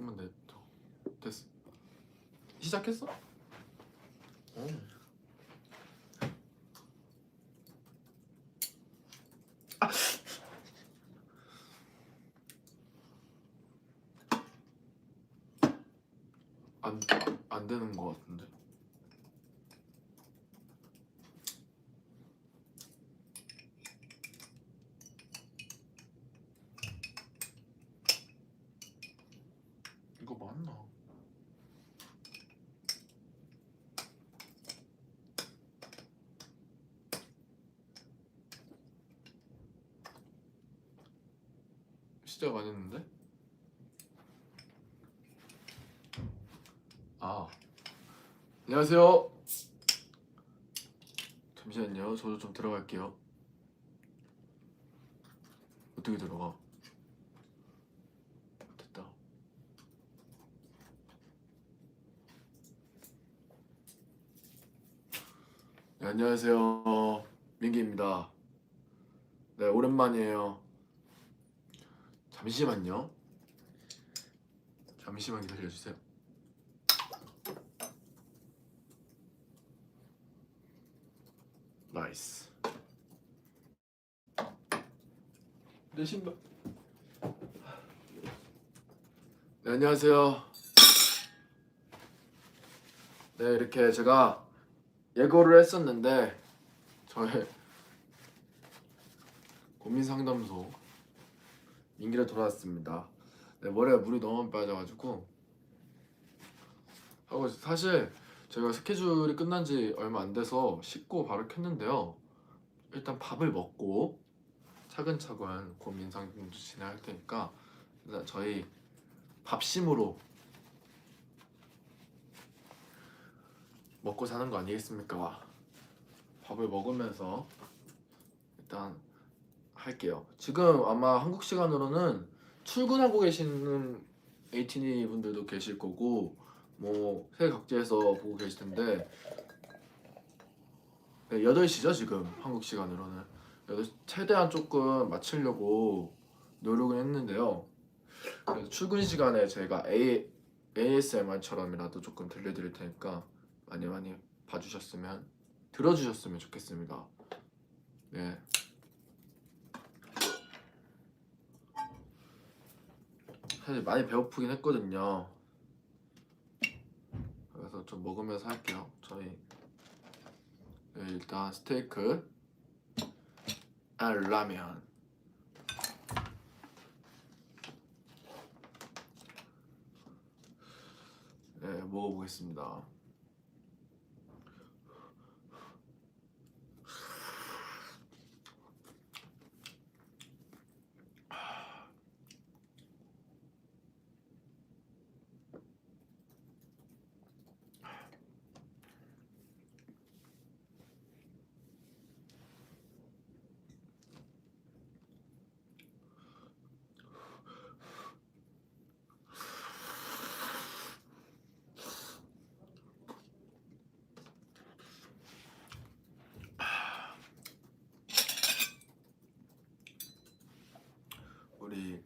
조금만 더. 됐어. 시작했어? 안 되는 거 같은데. 이거 맞나? 시작 안 했는데? 아, 안녕하세요. 잠시만요. 저도 좀 들어갈게요. 어떻게 들어가? 됐다. 네, 안녕하세요. 민기입니다. 네, 오랜만이에요. 잠시만요. 잠시만 기다려주세요. 나이스. 내 신발. 네, 안녕하세요. 네, 이렇게 제가 예고를 했었는데 저의 고민 상담소 민기로 돌아왔습니다. 네, 머리에 물이 너무 많이 빠져가지고 하고 사실 제가 스케줄이 끝난 지 얼마 안 돼서 씻고 바로 켰는데요. 일단 밥을 먹고 차근차근 고민 상담도 진행할 테니까 일단 저희 밥심으로 먹고 사는 거 아니겠습니까? 밥을 먹으면서 일단 할게요. 지금 아마 한국 시간으로는 출근하고 계시는 에이티니 분들도 계실 거고 뭐 세계 각지에서 보고 계실 텐데 네, 8시죠 지금 한국 시간으로는. 그래서 최대한 조금 맞추려고 노력은 했는데요. 그래서 출근 시간에 제가 ASMR처럼이라도 조금 들려드릴 테니까 많이 많이 봐주셨으면 들어주셨으면 좋겠습니다. 네. 사실 많이 배고프긴 했거든요. 그래서 좀 먹으면서 할게요. 저희 네, 일단 스테이크, 라면. 네, 먹어보겠습니다. 우리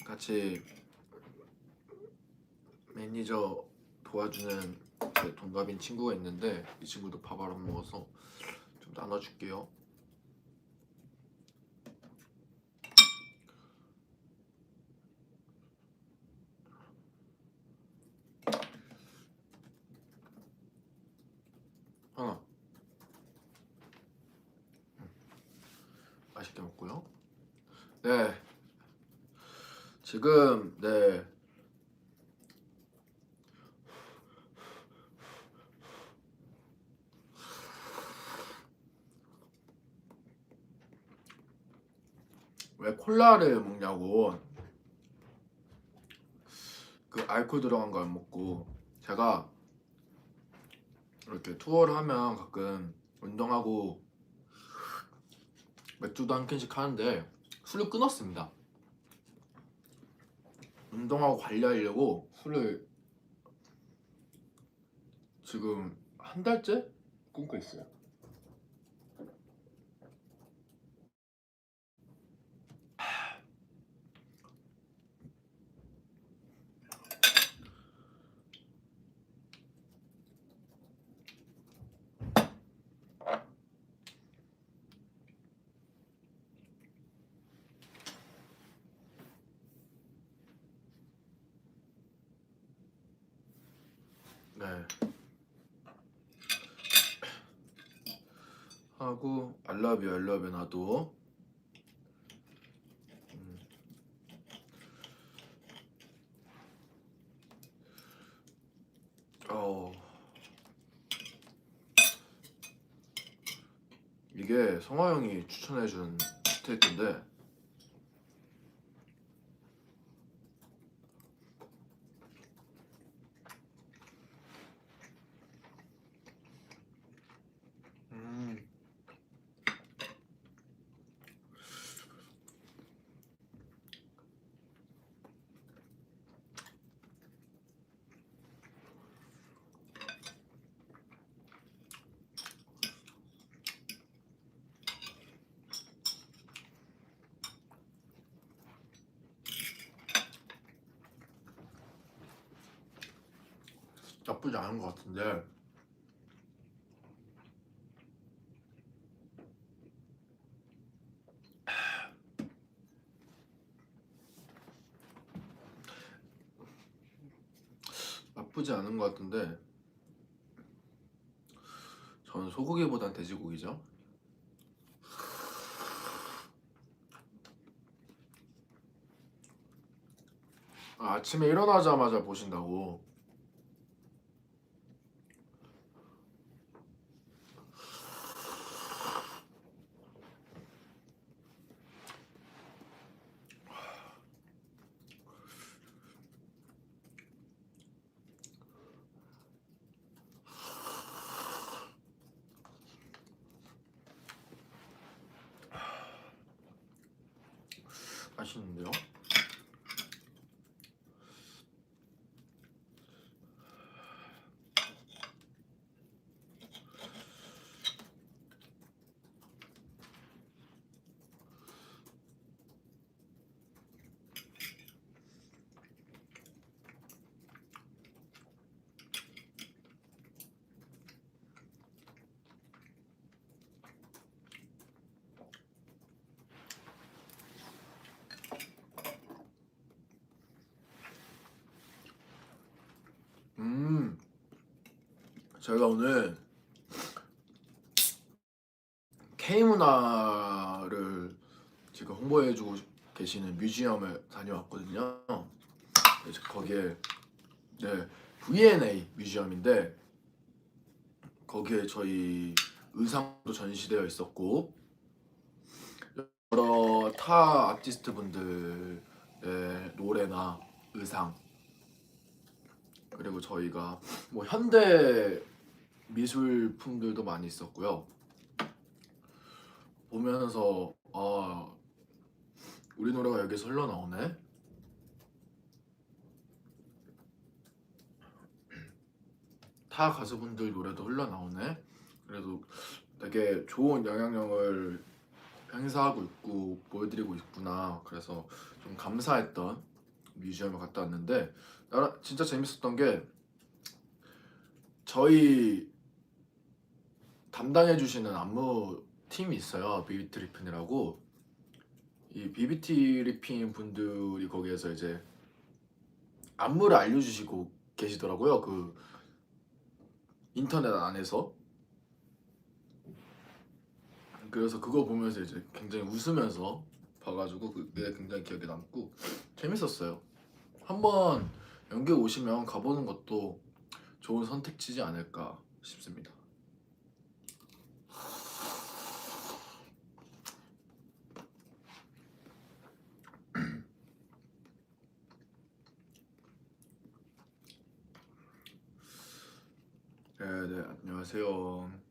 같이 매니저 도와주는 제 동갑인 친구가 있는데 이 친구도 밥을 안 먹어서 좀 나눠줄게요. 하나. 맛있게 먹고요. 네. 지금 네. 왜 콜라를 먹냐고. 그 알코올 들어간 거 안 먹고 제가 이렇게 투어를 하면 가끔 운동하고 맥주도 한 캔씩 하는데 술을 끊었습니다. 운동하고 관리하려고 술을 지금 한 달째 끊고 있어요. 네. 하고 알라뷰 나도 어 이게 성화 형이 추천해준 스테이크인데 나쁘지 않은 것 같은데 나쁘지 않은 것 같은데 저는 소고기보단 돼지고기죠. 아침에 일어나자마자 보신다고. 맛있는데요? 제가 오늘 K문화를 지금 홍보해주고 계시는 뮤지엄을 다녀왔거든요. 그래서 거기에 네, V&A 뮤지엄인데 거기에 저희 의상도 전시되어 있었고 여러 타 아티스트 분들의 노래나 의상 그리고 저희가 뭐 현대 미술품들도 많이 있었고요. 보면서 우리 노래가 여기서 흘러나오네. 타 가수분들 노래도 흘러나오네. 그래도 되게 좋은 영향력을 행사하고 있고 보여드리고 있구나. 그래서 좀 감사했던 뮤지엄을 갔다 왔는데 진짜 재밌었던 게 저희 담당해주시는 안무 팀이 있어요. 비비티 리핀이라고. 이 비비티 리핀 분들이 거기에서 이제 안무를 알려주시고 계시더라고요. 그 인터넷 안에서. 그래서 그거 보면서 이제 굉장히 웃으면서 봐가지고 그게 굉장히 기억에 남고 재밌었어요. 한번 연기 오시면 가보는 것도 좋은 선택지지 않을까 싶습니다. 네, 안녕하세요.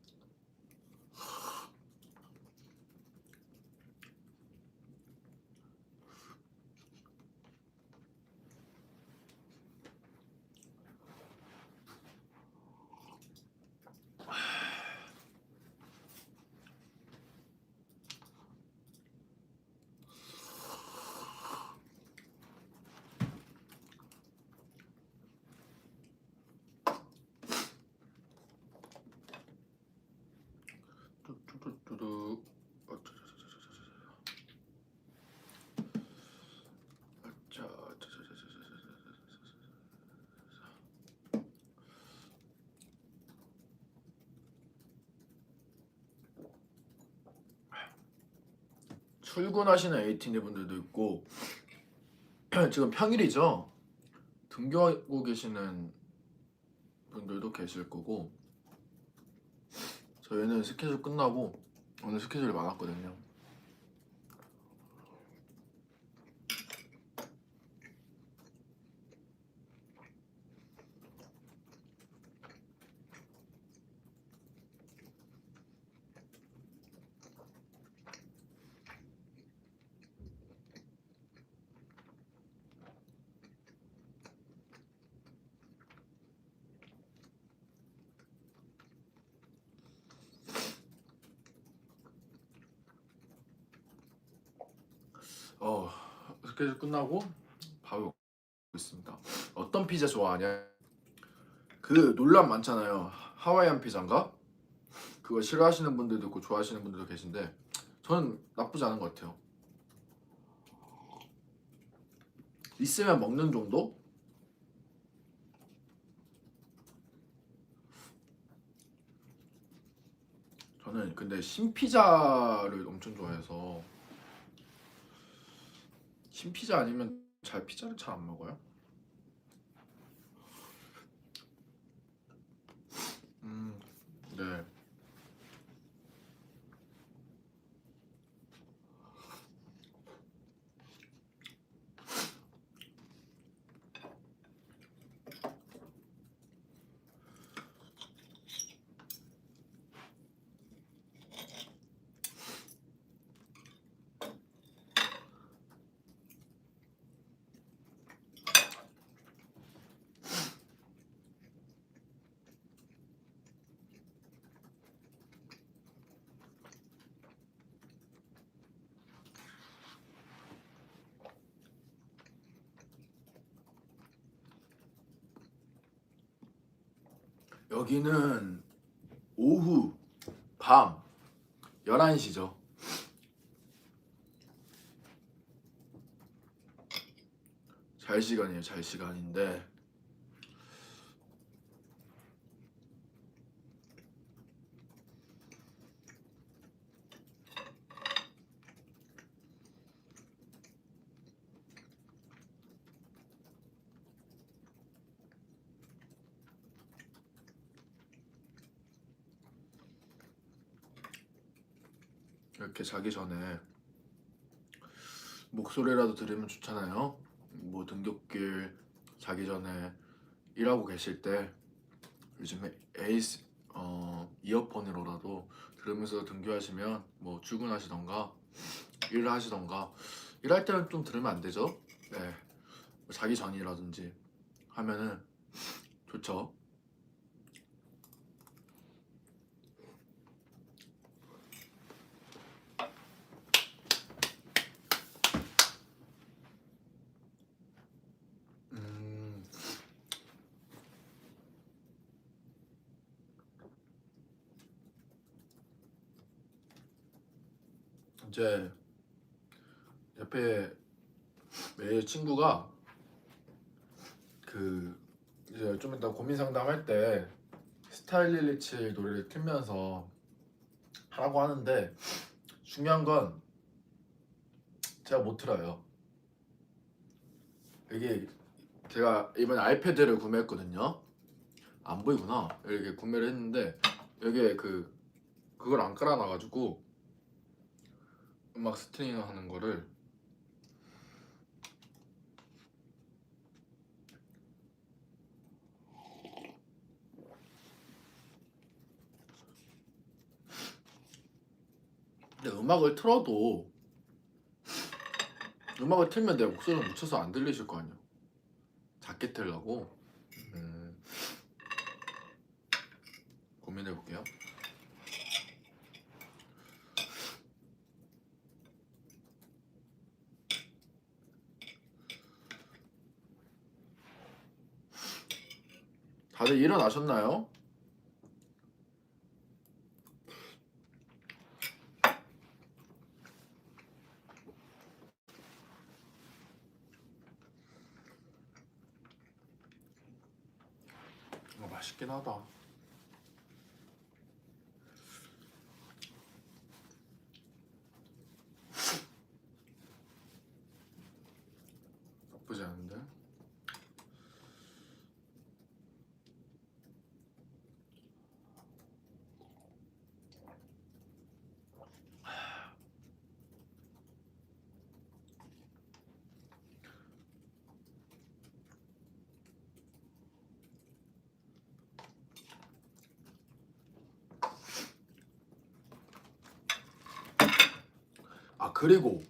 출근하시는 에이티니 분들도 있고 지금 평일이죠. 등교하고 계시는 분들도 계실 거고 저희는 스케줄 끝나고 오늘 스케줄이 많았거든요. 어 스케줄 끝나고 밥을 먹고 있습니다. 어떤 피자 좋아하냐? 그 논란 많잖아요. 하와이안 피자인가? 그거 싫어하시는 분들도 있고 좋아하시는 분들도 계신데 저는 나쁘지 않은 것 같아요. 있으면 먹는 정도? 저는 근데 신피자를 엄청 좋아해서 신피자 아니면 잘 피자를 잘 안 먹어요. 네. 여기는 오후 밤 11시죠. 잘 시간이에요. 잘 시간인데 이렇게 자기 전에 목소리라도 들으면 좋잖아요. 뭐 등굣길 자기 전에 일하고 계실 때 요즘에 에이스 이어폰으로라도 들으면서 등교하시면 뭐 출근하시던가 일을 하시던가 일할 때는 좀 들으면 안 되죠. 네, 뭐 자기 전이라든지 하면은 좋죠. 음, 이제 옆에 매일 친구가 그 이제 좀 이따 고민 상담할 때 스타일리치 노래를 틀면서 하라고 하는데 중요한 건 제가 못 틀어요. 이게 제가 이번에 아이패드를 구매했거든요. 안 보이구나. 이렇게 구매를 했는데 여기에 그걸 안 깔아놔가지고 음악 스트리밍 하는 거를 근데 음악을 틀면 내 목소리를 묻혀서 안 들리실 거 아니에요. 작게 틀라고 음, 고민해 볼게요. 다들 일어나셨나요? 맛있긴 하다. 여러분들. 아 그리고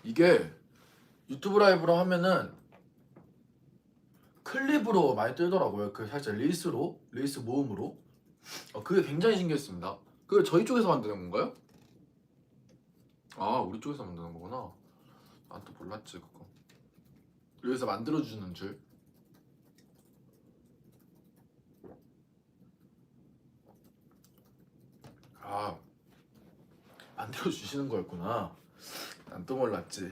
이게 유튜브 라이브로 하면은 클립으로 많이 뜨더라고요. 그 살짝 릴스 모음으로. 그게 굉장히 신기했습니다. 그게 저희 쪽에서 만드는 건가요? 아 우리 쪽에서 만드는 거구나. 난 또 몰랐지 그거. 여기서 만들어주는 줄. 아 만들어주시는 거였구나. 난 또 몰랐지.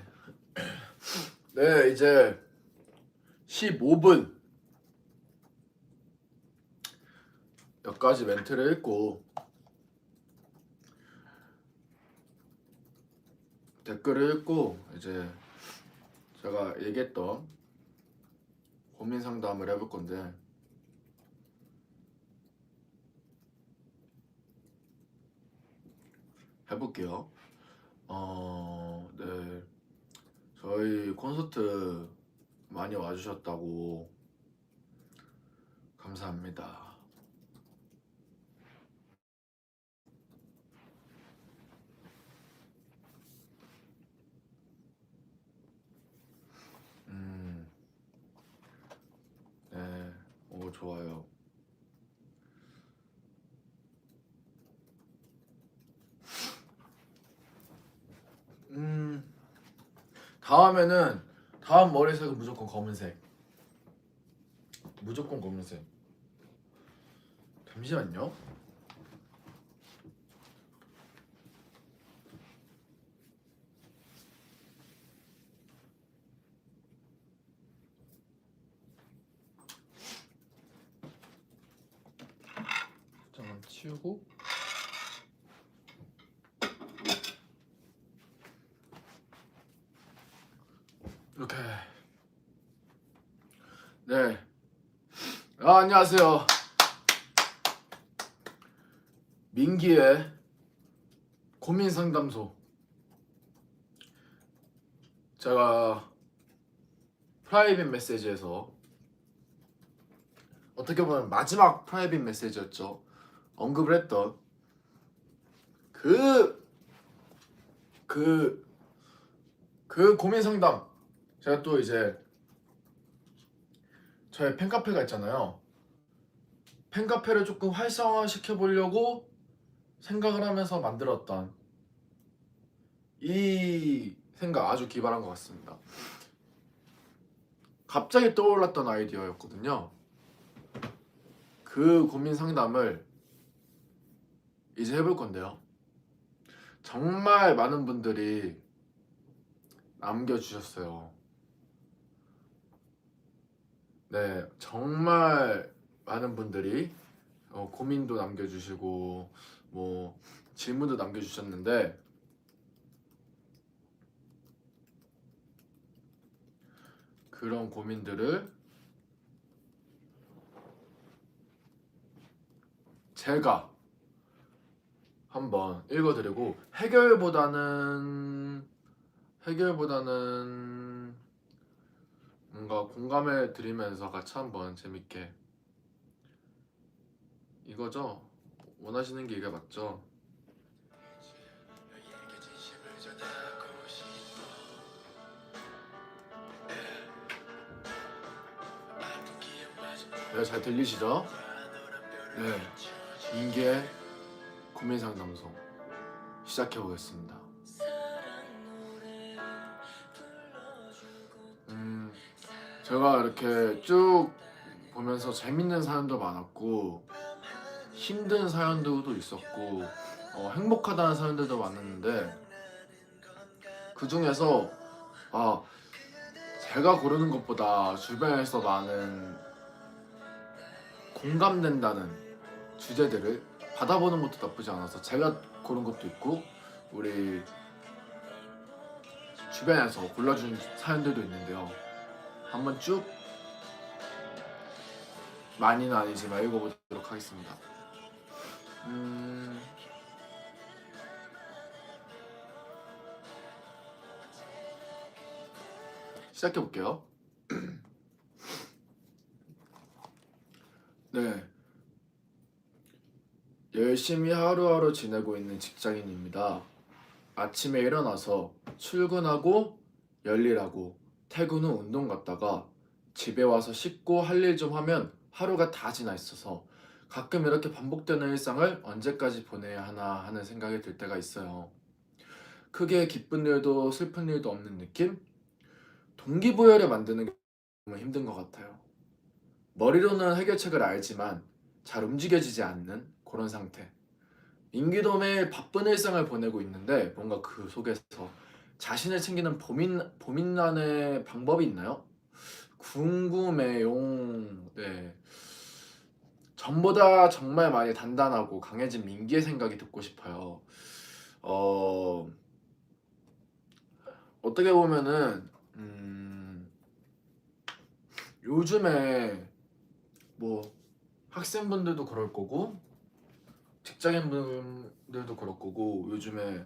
네 이제 15분 여기까지 멘트를 읽고 댓글을 읽고 이제 제가 얘기했던 고민 상담을 해볼 건데 해볼게요. 네 저희 콘서트 많이 와주셨다고 감사합니다. 네, 오 좋아요. 다음에는 다음 머리색은 무조건 검은색. 무조건 검은색. 잠시만요. 잠깐 치우고. 이렇게. 네. 안녕하세요. 민기의 고민 상담소. 제가 프라이빗 메시지에서 어떻게 보면 마지막 프라이빗 메시지였죠. 언급을 했던 그 고민 상담. 제가 또 이제 저의 팬카페가 있잖아요. 팬카페를 조금 활성화 시켜보려고 생각을 하면서 만들었던 이 생각 아주 기발한 것 같습니다. 갑자기 떠올랐던 아이디어였거든요. 그 고민 상담을 이제 해볼 건데요. 정말 많은 분들이 남겨주셨어요. 네, 정말 많은 분들이 고민도 남겨주시고 뭐 질문도 남겨주셨는데 그런 고민들을 제가 한번 읽어드리고 해결보다는 뭔가 공감해 드리면서 같이 한번 재밌게 이거죠? 원하시는 게 이게 맞죠? 네, 잘 들리시죠? 네, 인계의 고민 상담소 시작해 보겠습니다. 제가 이렇게 쭉 보면서 재밌는 사연도 많았고 힘든 사연들도 있었고 행복하다는 사연들도 많았는데 그 중에서 제가 고르는 것보다 주변에서 많은 공감된다는 주제들을 받아보는 것도 나쁘지 않아서 제가 고른 것도 있고 우리 주변에서 골라준 사연들도 있는데요. 한번 쭉 많이는 아니지만 읽어보도록 하겠습니다. 시작해볼게요. 네, 열심히 하루하루 지내고 있는 직장인입니다. 아침에 일어나서 출근하고 열일하고 퇴근 후 운동 갔다가 집에 와서 씻고 할 일 좀 하면 하루가 다 지나 있어서 가끔 이렇게 반복되는 일상을 언제까지 보내야 하나 하는 생각이 들 때가 있어요. 크게 기쁜 일도 슬픈 일도 없는 느낌? 동기부여를 만드는 게 너무 힘든 것 같아요. 머리로는 해결책을 알지만 잘 움직여지지 않는 그런 상태. 민기도 매일 바쁜 일상을 보내고 있는데 뭔가 그 속에서 자신을 챙기는 보민난의 방법이 있나요? 궁금해요. 네. 전보다 정말 많이 단단하고 강해진 민기의 생각이 듣고 싶어요. 어, 어떻게 보면은 요즘에 뭐 학생분들도 그럴 거고 직장인분들도 그럴 거고 요즘에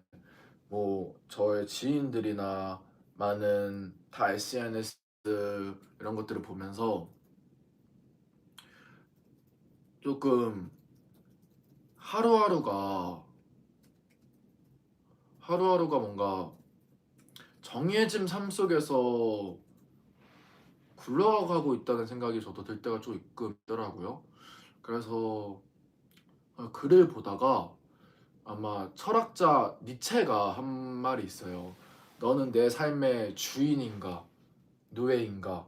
뭐 저의 지인들이나 많은 다 SNS 이런 것들을 보면서 조금 하루하루가 하루하루가 뭔가 정해진 삶 속에서 굴러가고 있다는 생각이 저도 들 때가 좀 있더라고요. 그래서 글을 보다가 아마 철학자 니체가 한 말이 있어요. 너는 내 삶의 주인인가 노예인가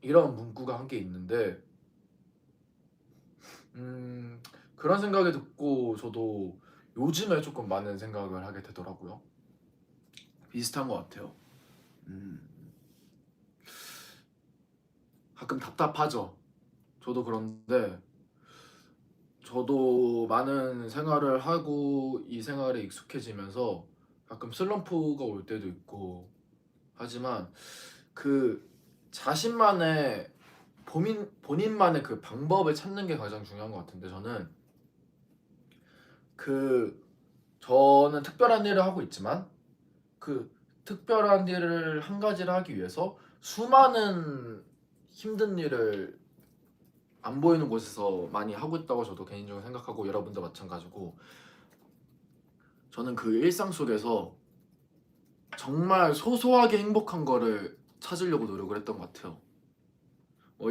이런 문구가 한 게 있는데 음, 그런 생각이 듣고 저도 요즘에 조금 많은 생각을 하게 되더라고요. 비슷한 것 같아요. 음, 가끔 답답하죠. 저도 그런데 저도 많은 생활을 하고 이 생활에 익숙해지면서 가끔 슬럼프가 올 때도 있고 하지만 그 자신만의 본인만의 그 방법을 찾는 게 가장 중요한 것 같은데 그 저는 특별한 일을 하고 있지만 그 특별한 일을 한 가지를 하기 위해서 수많은 힘든 일을 안 보이는 곳에서 많이 하고 있다고 저도 개인적으로 생각하고 여러분도 마찬가지고 저는 그 일상 속에서 정말 소소하게 행복한 거를 찾으려고 노력을 했던 것 같아요.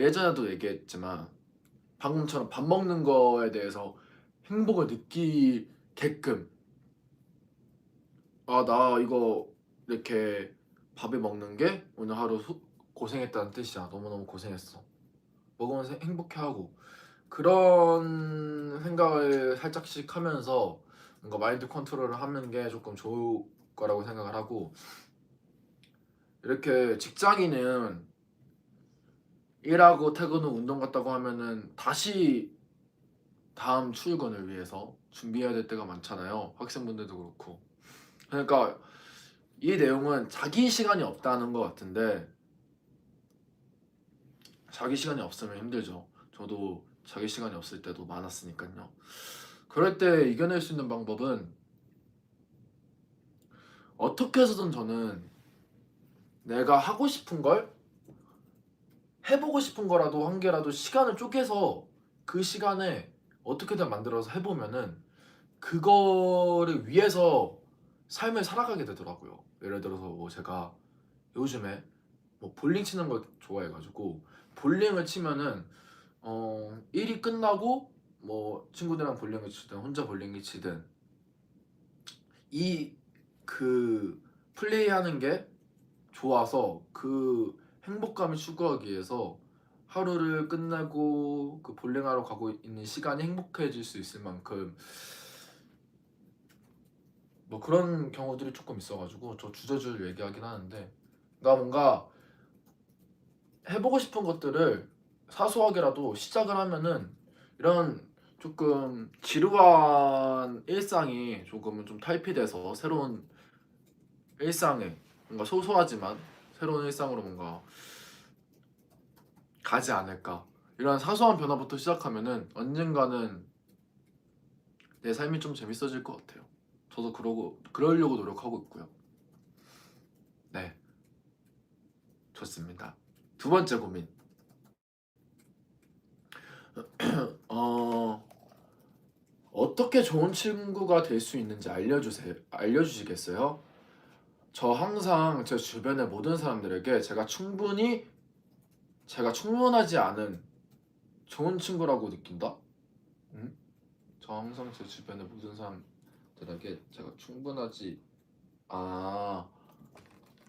예전에도 얘기했지만 방금처럼 밥 먹는 거에 대해서 행복을 느끼게끔 나 이거 이렇게 밥을 먹는 게 오늘 하루 고생했다는 뜻이야. 너무너무 고생했어. 먹으면서 행복해하고 그런 생각을 살짝씩 하면서 뭔가 마인드 컨트롤을 하는 게 조금 좋을 거라고 생각을 하고 이렇게 직장인은 일하고 퇴근 후 운동 갔다고 하면은 다시 다음 출근을 위해서 준비해야 될 때가 많잖아요. 학생분들도 그렇고. 그러니까 이 내용은 자기 시간이 없다는 것 같은데 자기 시간이 없으면 힘들죠. 저도 자기 시간이 없을 때도 많았으니까요. 그럴 때 이겨낼 수 있는 방법은 어떻게 해서든 저는 내가 하고 싶은 걸 해보고 싶은 거라도 한 개라도 시간을 쪼개서 그 시간에 어떻게든 만들어서 해보면은 그거를 위해서 삶을 살아가게 되더라고요. 예를 들어서 뭐 제가 요즘에 뭐 볼링 치는 걸 좋아해가지고 볼링을 치면은 일이 끝나고 뭐 친구들이랑 볼링을 치든 혼자 볼링을 치든 이 그 플레이하는 게 좋아서 그 행복감을 추구하기 위해서 하루를 끝내고 그 볼링하러 가고 있는 시간이 행복해질 수 있을 만큼 뭐 그런 경우들이 조금 있어가지고 저 주저주저 얘기하긴 하는데 그러니까 뭔가 해보고 싶은 것들을 사소하게라도 시작을 하면은 이런 조금 지루한 일상이 조금은 좀 탈피돼서 새로운 일상에 뭔가 소소하지만 새로운 일상으로 뭔가 가지 않을까. 이런 사소한 변화부터 시작하면은 언젠가는 내 삶이 좀 재밌어질 것 같아요. 저도 그러려고 노력하고 있고요. 네, 좋습니다. 두 번째 고민. 어, 어떻게 좋은 친구가 될 수 있는지 알려주시겠어요? 저 항상 제 주변의 모든 사람들에게 제가 충분하지 않은 좋은 친구라고 느낀다? 응? 저 항상 제 주변의 모든 사람들에게 아,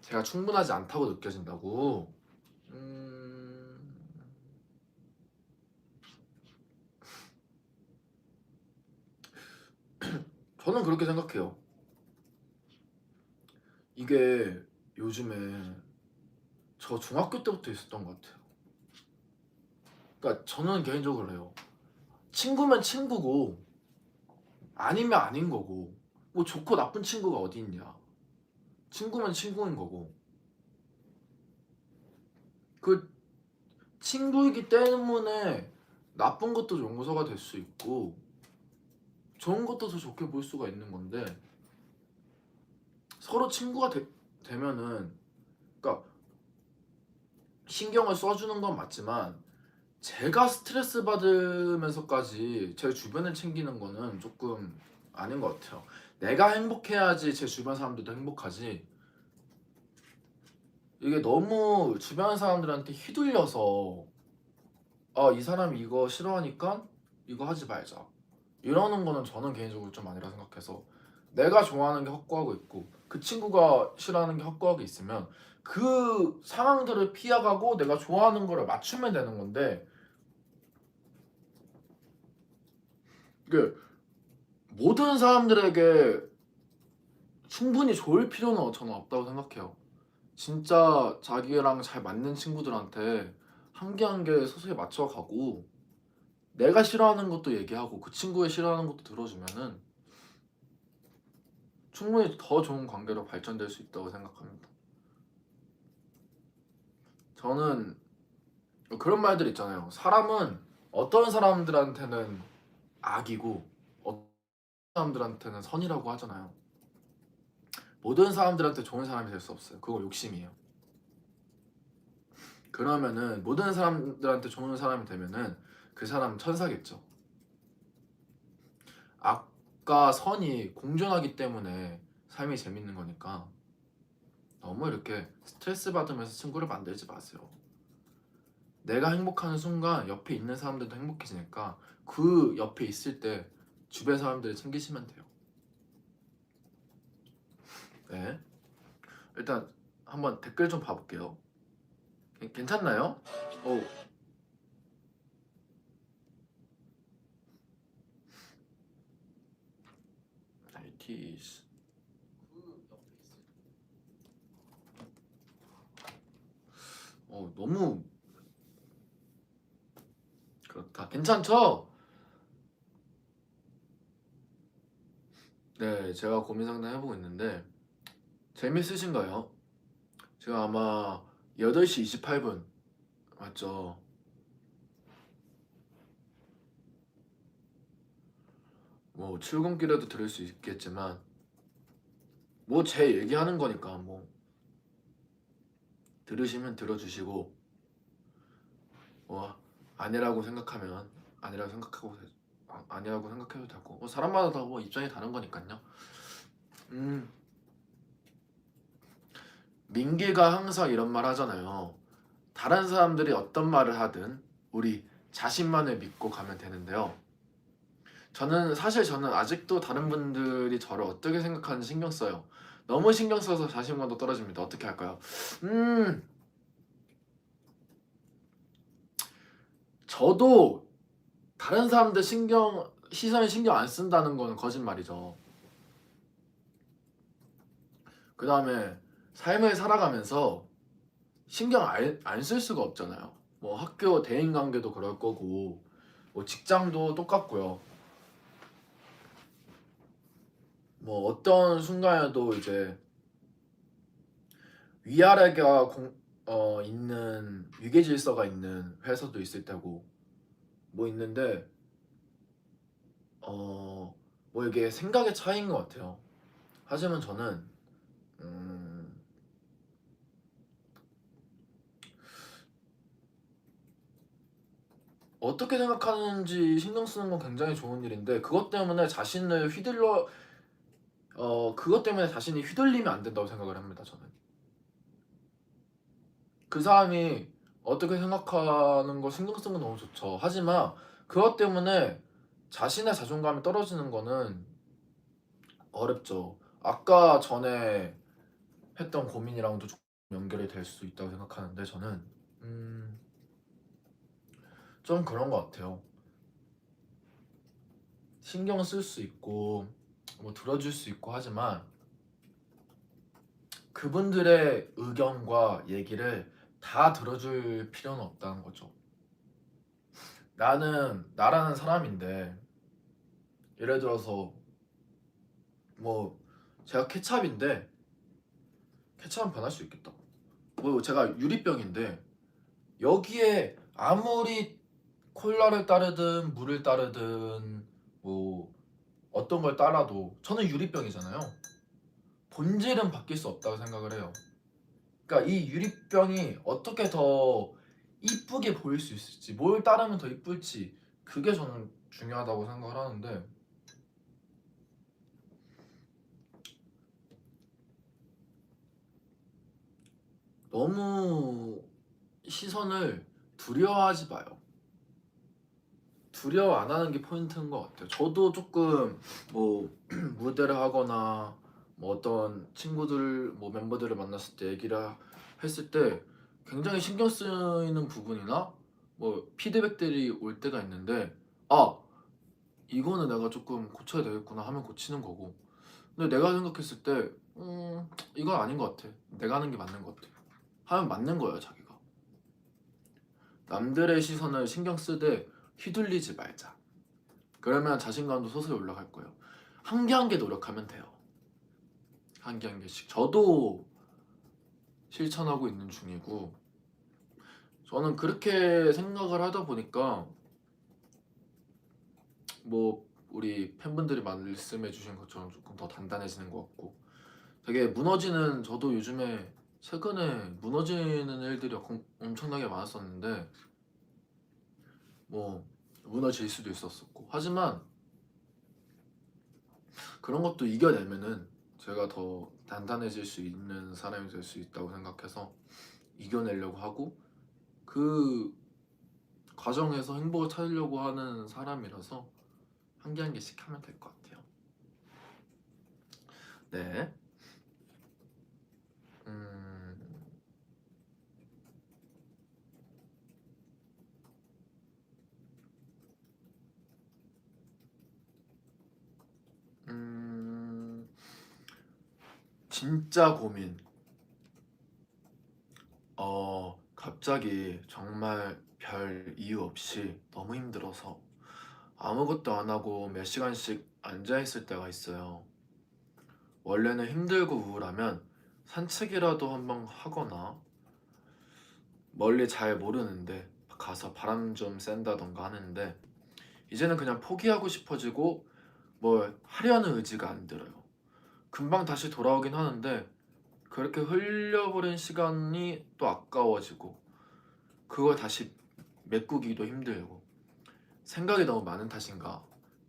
제가 충분하지 않다고 느껴진다고? 음, 저는 그렇게 생각해요. 이게 요즘에 저 중학교 때부터 있었던 것 같아요. 그러니까 저는 개인적으로 그래요. 친구면 친구고 아니면 아닌 거고 뭐 좋고 나쁜 친구가 어디 있냐. 친구면 친구인 거고 그 친구이기 때문에 나쁜 것도 용서가 될 수 있고 좋은 것도 더 좋게 볼 수가 있는 건데 서로 되면은 그러니까 신경을 써주는 건 맞지만 제가 스트레스 받으면서까지 제 주변을 챙기는 거는 조금 아닌 것 같아요. 내가 행복해야지 제 주변 사람들도 행복하지. 이게 너무 주변 사람들한테 휘둘려서 이 사람이 이거 싫어하니까 이거 하지 말자. 이러는 거는 저는 개인적으로 좀 아니라 생각해서 내가 좋아하는 게 확고하고 있고 그 친구가 싫어하는 게 확고하게 있으면 그 상황들을 피해가고 내가 좋아하는 거를 맞추면 되는 건데 이게 모든 사람들에게 충분히 좋을 필요는 저는 없다고 생각해요. 진짜 자기랑 잘 맞는 친구들한테 한 개 한 개 서서히 맞춰가고 내가 싫어하는 것도 얘기하고 그 친구의 싫어하는 것도 들어주면은 충분히 더 좋은 관계로 발전될 수 있다고 생각합니다. 저는 그런 말들 있잖아요. 사람은 어떤 사람들한테는 악이고 어떤 사람들한테는 선이라고 하잖아요. 모든 사람들한테 좋은 사람이 될 수 없어요. 그거 욕심이에요. 그러면은 모든 사람들한테 좋은 사람이 되면은 그 사람은 천사겠죠. 악과 선이 공존하기 때문에 삶이 재밌는 거니까 너무 이렇게 스트레스 받으면서 친구를 만들지 마세요. 내가 행복하는 순간 옆에 있는 사람들도 행복해지니까 그 옆에 있을 때 주변 사람들을 챙기시면 돼요. 네. 일단 한번 댓글 좀 봐볼게요. 괜찮나요? 오, IT's. 너무 그렇다. 괜찮죠? 네, 제가 고민 상담 해보고 있는데 재밌으신가요? 지금 아마 8시 28분 맞죠? 뭐 출근길에도 들을 수 있겠지만 뭐 제 얘기하는 거니까 뭐 들으시면 들어주시고 뭐 아니라고 생각하면 아니라고 생각해도 되고 뭐 사람마다 다 뭐 입장이 다른 거니까요. 음, 민기가 항상 이런 말 하잖아요. 다른 사람들이 어떤 말을 하든 우리 자신만을 믿고 가면 되는데요. 저는 아직도 다른 분들이 저를 어떻게 생각하는지 신경 써요. 너무 신경 써서 자신감도 떨어집니다. 어떻게 할까요? 음, 저도 다른 사람들 시선에 신경 안 쓴다는 건 거짓말이죠. 그 다음에 삶을 살아가면서 신경 안 쓸 수가 없잖아요. 뭐 학교 대인 관계도 그럴 거고, 뭐 직장도 똑같고요. 뭐 어떤 순간에도 이제 위아래가 있는 위계 질서가 있는 회사도 있을 테고 뭐 있는데 뭐 이게 생각의 차이인 것 같아요. 하지만 저는 어떻게 생각하는지 신경 쓰는 건 굉장히 좋은 일인데 그것 때문에 자신을 휘둘러 그것 때문에 자신이 휘둘리면 안 된다고 생각을 합니다. 저는 그 사람이 어떻게 생각하는 거 신경 쓰는 건 너무 좋죠. 하지만 그것 때문에 자신의 자존감이 떨어지는 거는 어렵죠. 아까 전에 했던 고민이랑도 좀 연결이 될 수 있다고 생각하는데 저는 좀 그런 것 같아요. 신경 쓸 수 있고 뭐 들어줄 수 있고 하지만 그분들의 의견과 얘기를 다 들어줄 필요는 없다는 거죠. 나라는 사람인데 예를 들어서 뭐 제가 케찹인데 케찹은 변할 수 있겠다. 뭐 제가 유리병인데 여기에 아무리 콜라를 따르든 물을 따르든 뭐 어떤 걸 따라도 저는 유리병이잖아요. 본질은 바뀔 수 없다고 생각을 해요. 그러니까 이 유리병이 어떻게 더 이쁘게 보일 수 있을지, 뭘 따르면 더 이쁠지 그게 저는 중요하다고 생각을 하는데 너무 시선을 두려워하지 마요. 두려워 안 하는 게 포인트인 것 같아요. 저도 조금 뭐 무대를 하거나 뭐 어떤 친구들 뭐 멤버들을 만났을 때 얘기를 했을 때 굉장히 신경 쓰이는 부분이나 뭐 피드백들이 올 때가 있는데 아 이거는 내가 조금 고쳐야 되겠구나 하면 고치는 거고 근데 내가 생각했을 때 이건 아닌 것 같아. 내가 하는 게 맞는 것 같아. 하면 맞는 거예요 자기가. 남들의 시선을 신경 쓰되 휘둘리지 말자. 그러면 자신감도 서서히 올라갈 거예요. 한 개 한 개 노력하면 돼요. 한 개 한 개씩. 저도 실천하고 있는 중이고 저는 그렇게 생각을 하다 보니까 뭐 우리 팬분들이 말씀해 주신 것처럼 조금 더 단단해지는 것 같고 되게 무너지는 저도 요즘에 최근에 무너지는 일들이 엄청나게 많았었는데 뭐 무너질 수도 있었었고 하지만 그런 것도 이겨내면은 제가 더 단단해질 수 있는 사람이 될 수 있다고 생각해서 이겨내려고 하고 그 과정에서 행복을 찾으려고 하는 사람이라서 한 개 한 개씩 하면 될 것 같아요. 네. 음, 음, 진짜 고민. 갑자기 정말 별 이유 없이 너무 힘들어서 아무것도 안 하고 몇 시간씩 앉아 있을 때가 있어요. 원래는 힘들고 우울하면 산책이라도 한번 하거나 멀리 잘 모르는데 가서 바람 좀 쐰다던가 하는데 이제는 그냥 포기하고 싶어지고 뭘 하려는 의지가 안 들어요. 금방 다시 돌아오긴 하는데 그렇게 흘려버린 시간이 또 아까워지고 그걸 다시 메꾸기도 힘들고 생각이 너무 많은 탓인가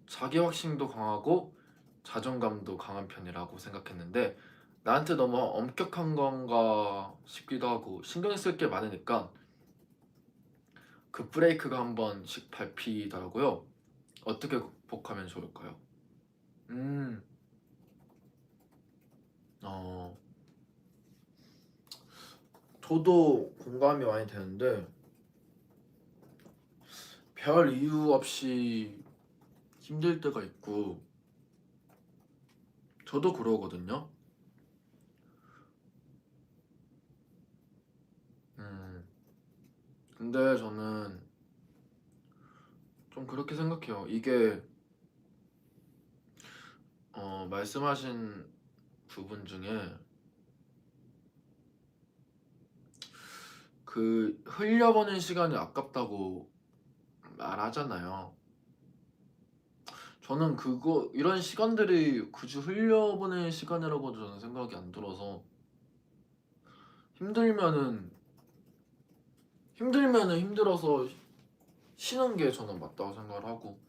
자기 확신도 강하고 자존감도 강한 편이라고 생각했는데 나한테 너무 엄격한 건가 싶기도 하고 신경 쓸 게 많으니까 그 브레이크가 한 번씩 밟히더라고요. 어떻게 극복하면 좋을까요? 음, 어, 저도 공감이 많이 되는데 별 이유 없이 힘들 때가 있고 저도 그러거든요. 음, 근데 저는 좀 그렇게 생각해요. 이게 말씀하신 부분 중에 그 흘려보낸 시간이 아깝다고 말하잖아요. 저는 그거 이런 시간들이 굳이 흘려보낸 시간이라고 저는 생각이 안 들어서 힘들면은 힘들어서 쉬는 게 저는 맞다고 생각을 하고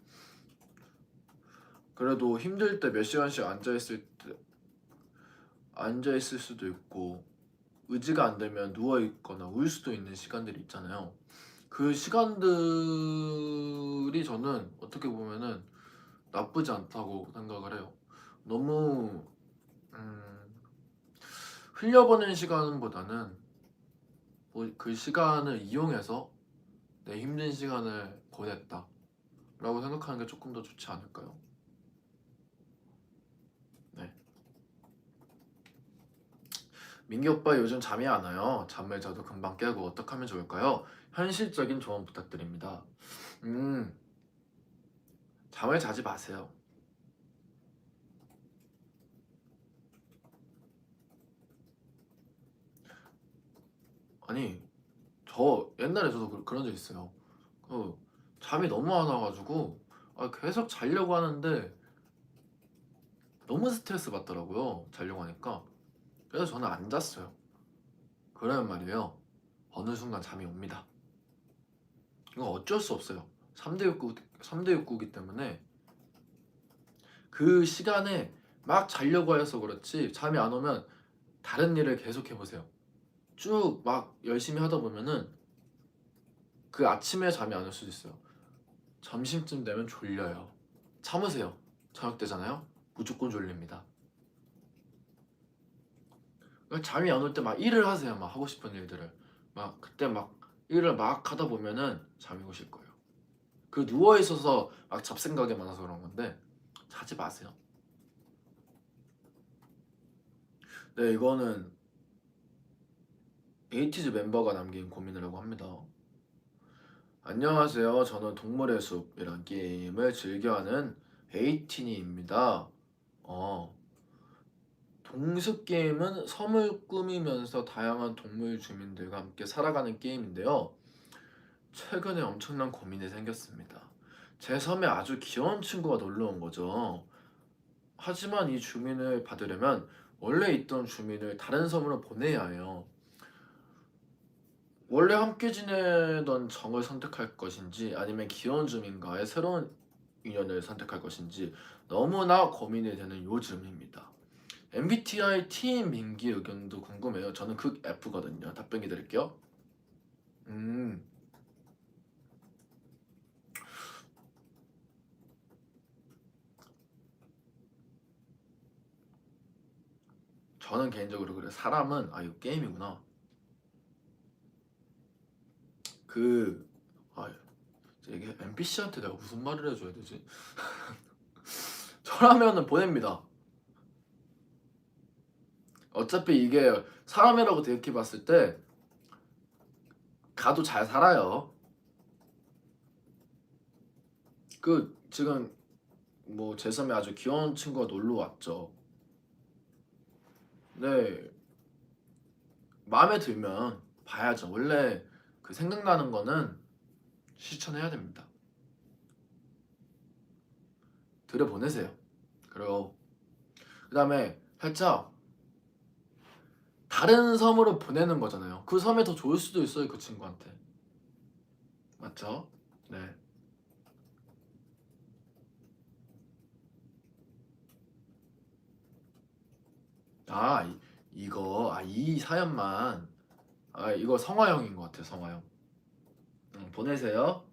그래도 힘들 때 몇 시간씩 앉아 있을 수도 있고 의지가 안 되면 누워 있거나 울 수도 있는 시간들이 있잖아요. 그 시간들이 저는 어떻게 보면은 나쁘지 않다고 생각을 해요. 너무 흘려보낸 시간보다는 뭐그 시간을 이용해서 내 힘든 시간을 보냈다 라고 생각하는 게 조금 더 좋지 않을까요? 네. 민기 오빠 요즘 잠이 안 와요. 잠을 자도 금방 깨고 어떻게 하면 좋을까요? 현실적인 조언 부탁드립니다. 잠을 자지 마세요. 아니 저 옛날에 저도 그런 적 있어요. 그 잠이 너무 안 와가지고 계속 자려고 하는데 너무 스트레스 받더라고요. 자려고 하니까. 그래서 저는 안 잤어요. 그러면 말이에요. 어느 순간 잠이 옵니다. 이건 어쩔 수 없어요. 3대 욕구이기 때문에 그 시간에 막 자려고 해서 그렇지 잠이 안 오면 다른 일을 계속 해보세요. 쭉 막 열심히 하다 보면은 그 아침에 잠이 안 올 수도 있어요. 점심쯤 되면 졸려요. 참으세요. 저녁 때잖아요. 무조건 졸립니다. 잠이 안 올 때 막 일을 하세요. 막 하고 싶은 일들을 막 그때 막 일을 막 하다 보면은 잠이 오실 거예요. 그 누워 있어서 막 잡생각이 많아서 그런 건데 자지 마세요. 네, 이거는 에이티즈 멤버가 남긴 고민이라고 합니다. 안녕하세요. 저는 동물의 숲이란 게임을 즐겨하는 에이티니입니다. 어, 동숲 게임은 섬을 꾸미면서 다양한 동물 주민들과 함께 살아가는 게임인데요. 최근에 엄청난 고민이 생겼습니다. 제 섬에 아주 귀여운 친구가 놀러 온 거죠. 하지만 이 주민을 받으려면 원래 있던 주민을 다른 섬으로 보내야 해요. 원래 함께 지내던 정을 선택할 것인지 아니면 귀여운 주민과의 새로운 인연을 선택할 것인지 너무나 고민이 되는 요즘입니다. MBTI T인 민기 의견도 궁금해요. 저는 극 F거든요. 답변 기다릴게요. 음, 저는 개인적으로 그래. 사람은 이거 게임이구나. 그 아, 이게 NPC한테 내가 무슨 말을 해줘야 되지? 저라면은 보냅니다. 어차피 이게 사람이라고 대입해봤을 때 가도 잘 살아요. 그 지금 뭐 제 섬에 아주 귀여운 친구가 놀러 왔죠. 네, 마음에 들면 봐야죠. 원래 그 생각나는 거는 실천해야 됩니다. 들여보내세요. 그리고 그 다음에 살짝 다른 섬으로 보내는 거잖아요. 그 섬에 더 좋을 수도 있어요. 그 친구한테. 맞죠? 네. 이 사연만 이거 성화형인 것 같아요. 성화형. 보내세요.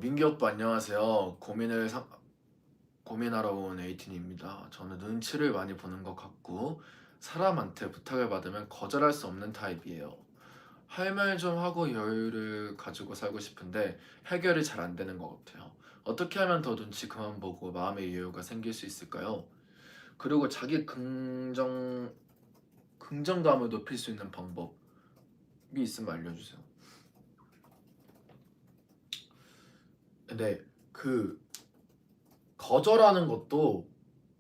민기 오빠 안녕하세요. 고민하러 온 에이틴입니다. 저는 눈치를 많이 보는 것 같고 사람한테 부탁을 받으면 거절할 수 없는 타입이에요. 할 말 좀 하고 여유를 가지고 살고 싶은데 해결이 잘 안 되는 것 같아요. 어떻게 하면 더 눈치 그만 보고 마음의 여유가 생길 수 있을까요? 그리고 자기 긍정감을 높일 수 있는 방법이 있으면 알려주세요. 근데 그 거절하는 것도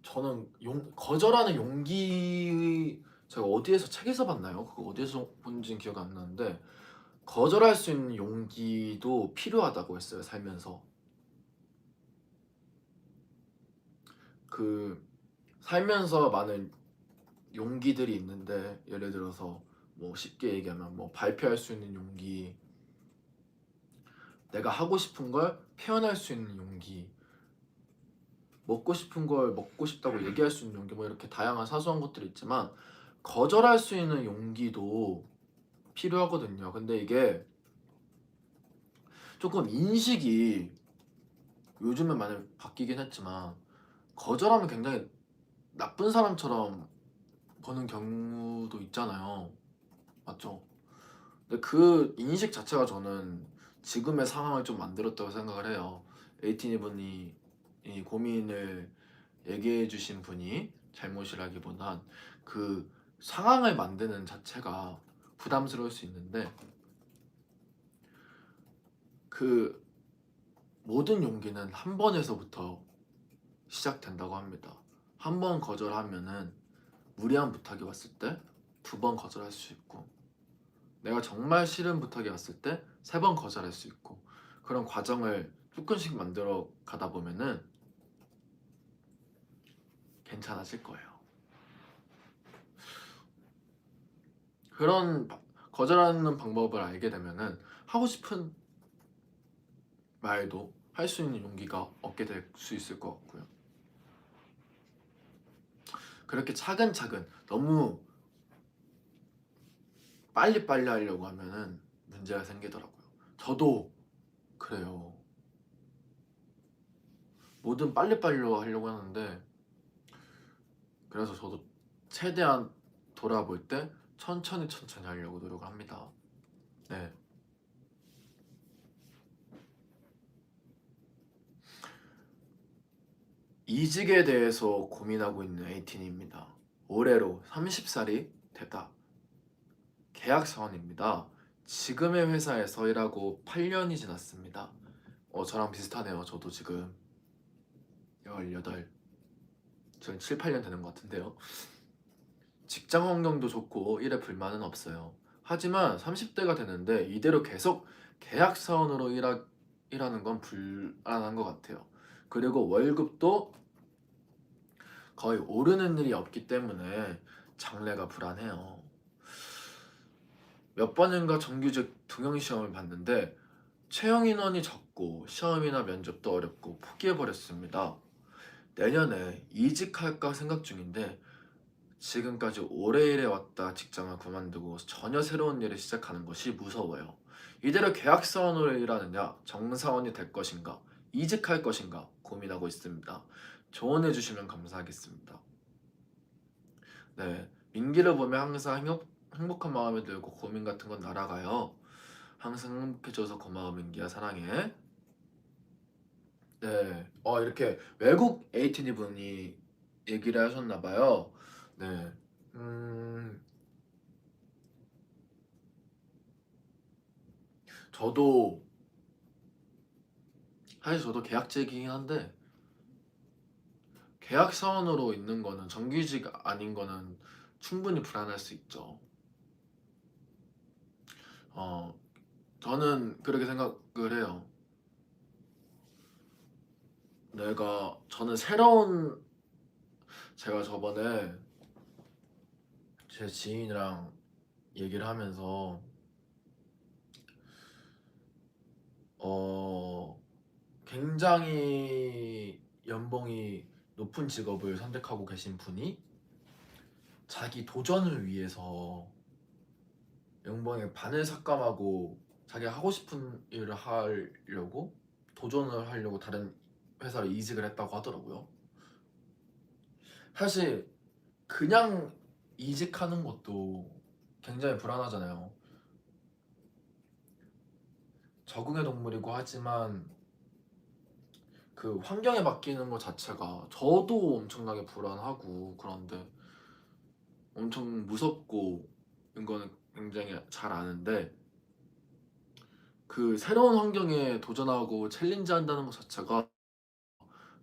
저는 거절하는 제가 어디에서 책에서 봤나요? 그거 어디에서 본지는 기억이 안 나는데 거절할 수 있는 용기도 필요하다고 했어요. 살면서. 그 살면서 많은 용기들이 있는데 예를 들어서 뭐 쉽게 얘기하면 뭐 발표할 수 있는 용기, 내가 하고 싶은 걸 표현할 수 있는 용기, 먹고 싶은 걸 먹고 싶다고 얘기할 수 있는 용기, 뭐 이렇게 다양한 사소한 것들이 있지만 거절할 수 있는 용기도 필요하거든요. 근데 이게 조금 인식이 요즘은 많이 바뀌긴 했지만 거절하면 굉장히 나쁜 사람처럼 보는 경우도 있잖아요. 맞죠? 근데 그 인식 자체가 저는 지금의 상황을 좀 만들었다고 생각을 해요. 에이티니 분이 이 고민을 얘기해 주신 분이 잘못이라기보단 그 상황을 만드는 자체가 부담스러울 수 있는데 그 모든 용기는 한 번에서부터 시작된다고 합니다. 한 번 거절하면은 무리한 부탁이 왔을 때 두 번 거절할 수 있고 내가 정말 싫은 부탁이 왔을 때 세 번 거절할 수 있고 그런 과정을 조금씩 만들어 가다 보면은 괜찮아질 거예요. 그런 거절하는 방법을 알게 되면은 하고 싶은 말도 할 수 있는 용기가 얻게 될 수 있을 것 같고요. 그렇게 차근차근 너무 빨리빨리 하려고 하면은 문제가 생기더라고요. 저도 그래요. 뭐든 빨리빨리로 하려고 하는데 그래서 저도 최대한 돌아볼 때 천천히 하려고 노력을 합니다. 네. 이직에 대해서 고민하고 있는 에이틴입니다. 올해로 30살이 됐다. 계약사원입니다. 지금의 회사에서 일하고 8년이 지났습니다. 저랑 비슷하네요. 저도 지금 18, 저는 7, 8년 되는 것 같은데요. 직장 환경도 좋고 일에 불만은 없어요. 하지만 30대가 되는데 이대로 계속 계약사원으로 일하는 건 불안한 것 같아요. 그리고 월급도 거의 오르는 일이 없기 때문에 장래가 불안해요. 몇 번인가 정규직 등용 시험을 봤는데 채용 인원이 적고 시험이나 면접도 어렵고 포기해버렸습니다. 내년에 이직할까 생각 중인데 지금까지 오래 일해왔다 직장을 그만두고 전혀 새로운 일을 시작하는 것이 무서워요. 이대로 계약사원으로 일하느냐, 정사원이 될 것인가, 이직할 것인가 고민하고 있습니다. 조언해 주시면 감사하겠습니다. 네, 민기를 보면 항상 행복한 마음이 들고 고민 같은 건 날아가요. 항상 행복해져서 고마워 민기야 사랑해. 네, 이렇게 외국 에이티니 분이 얘기를 하셨나 봐요. 네, 음, 저도 사실 저도 계약직이긴 한데 계약 사원으로 있는 거는 정규직 아닌 거는 충분히 불안할 수 있죠. 어, 저는 그렇게 생각을 해요. 저는 제가 저번에 제 지인이랑 얘기를 하면서 어, 굉장히 연봉이 높은 직업을 선택하고 계신 분이 자기 도전을 위해서 연봉의 반을 삭감하고 자기가 하고 싶은 일을 하려고 도전을 하려고 다른 회사를 이직을 했다고 하더라고요. 사실 그냥 이직하는 것도 굉장히 불안하잖아요. 적응의 동물이고 하지만 그 환경에 맡기는 것 자체가 저도 엄청나게 불안하고 그런데 엄청 무섭고 이거는 굉장히 잘 아는데 그 새로운 환경에 도전하고 챌린지 한다는 것 자체가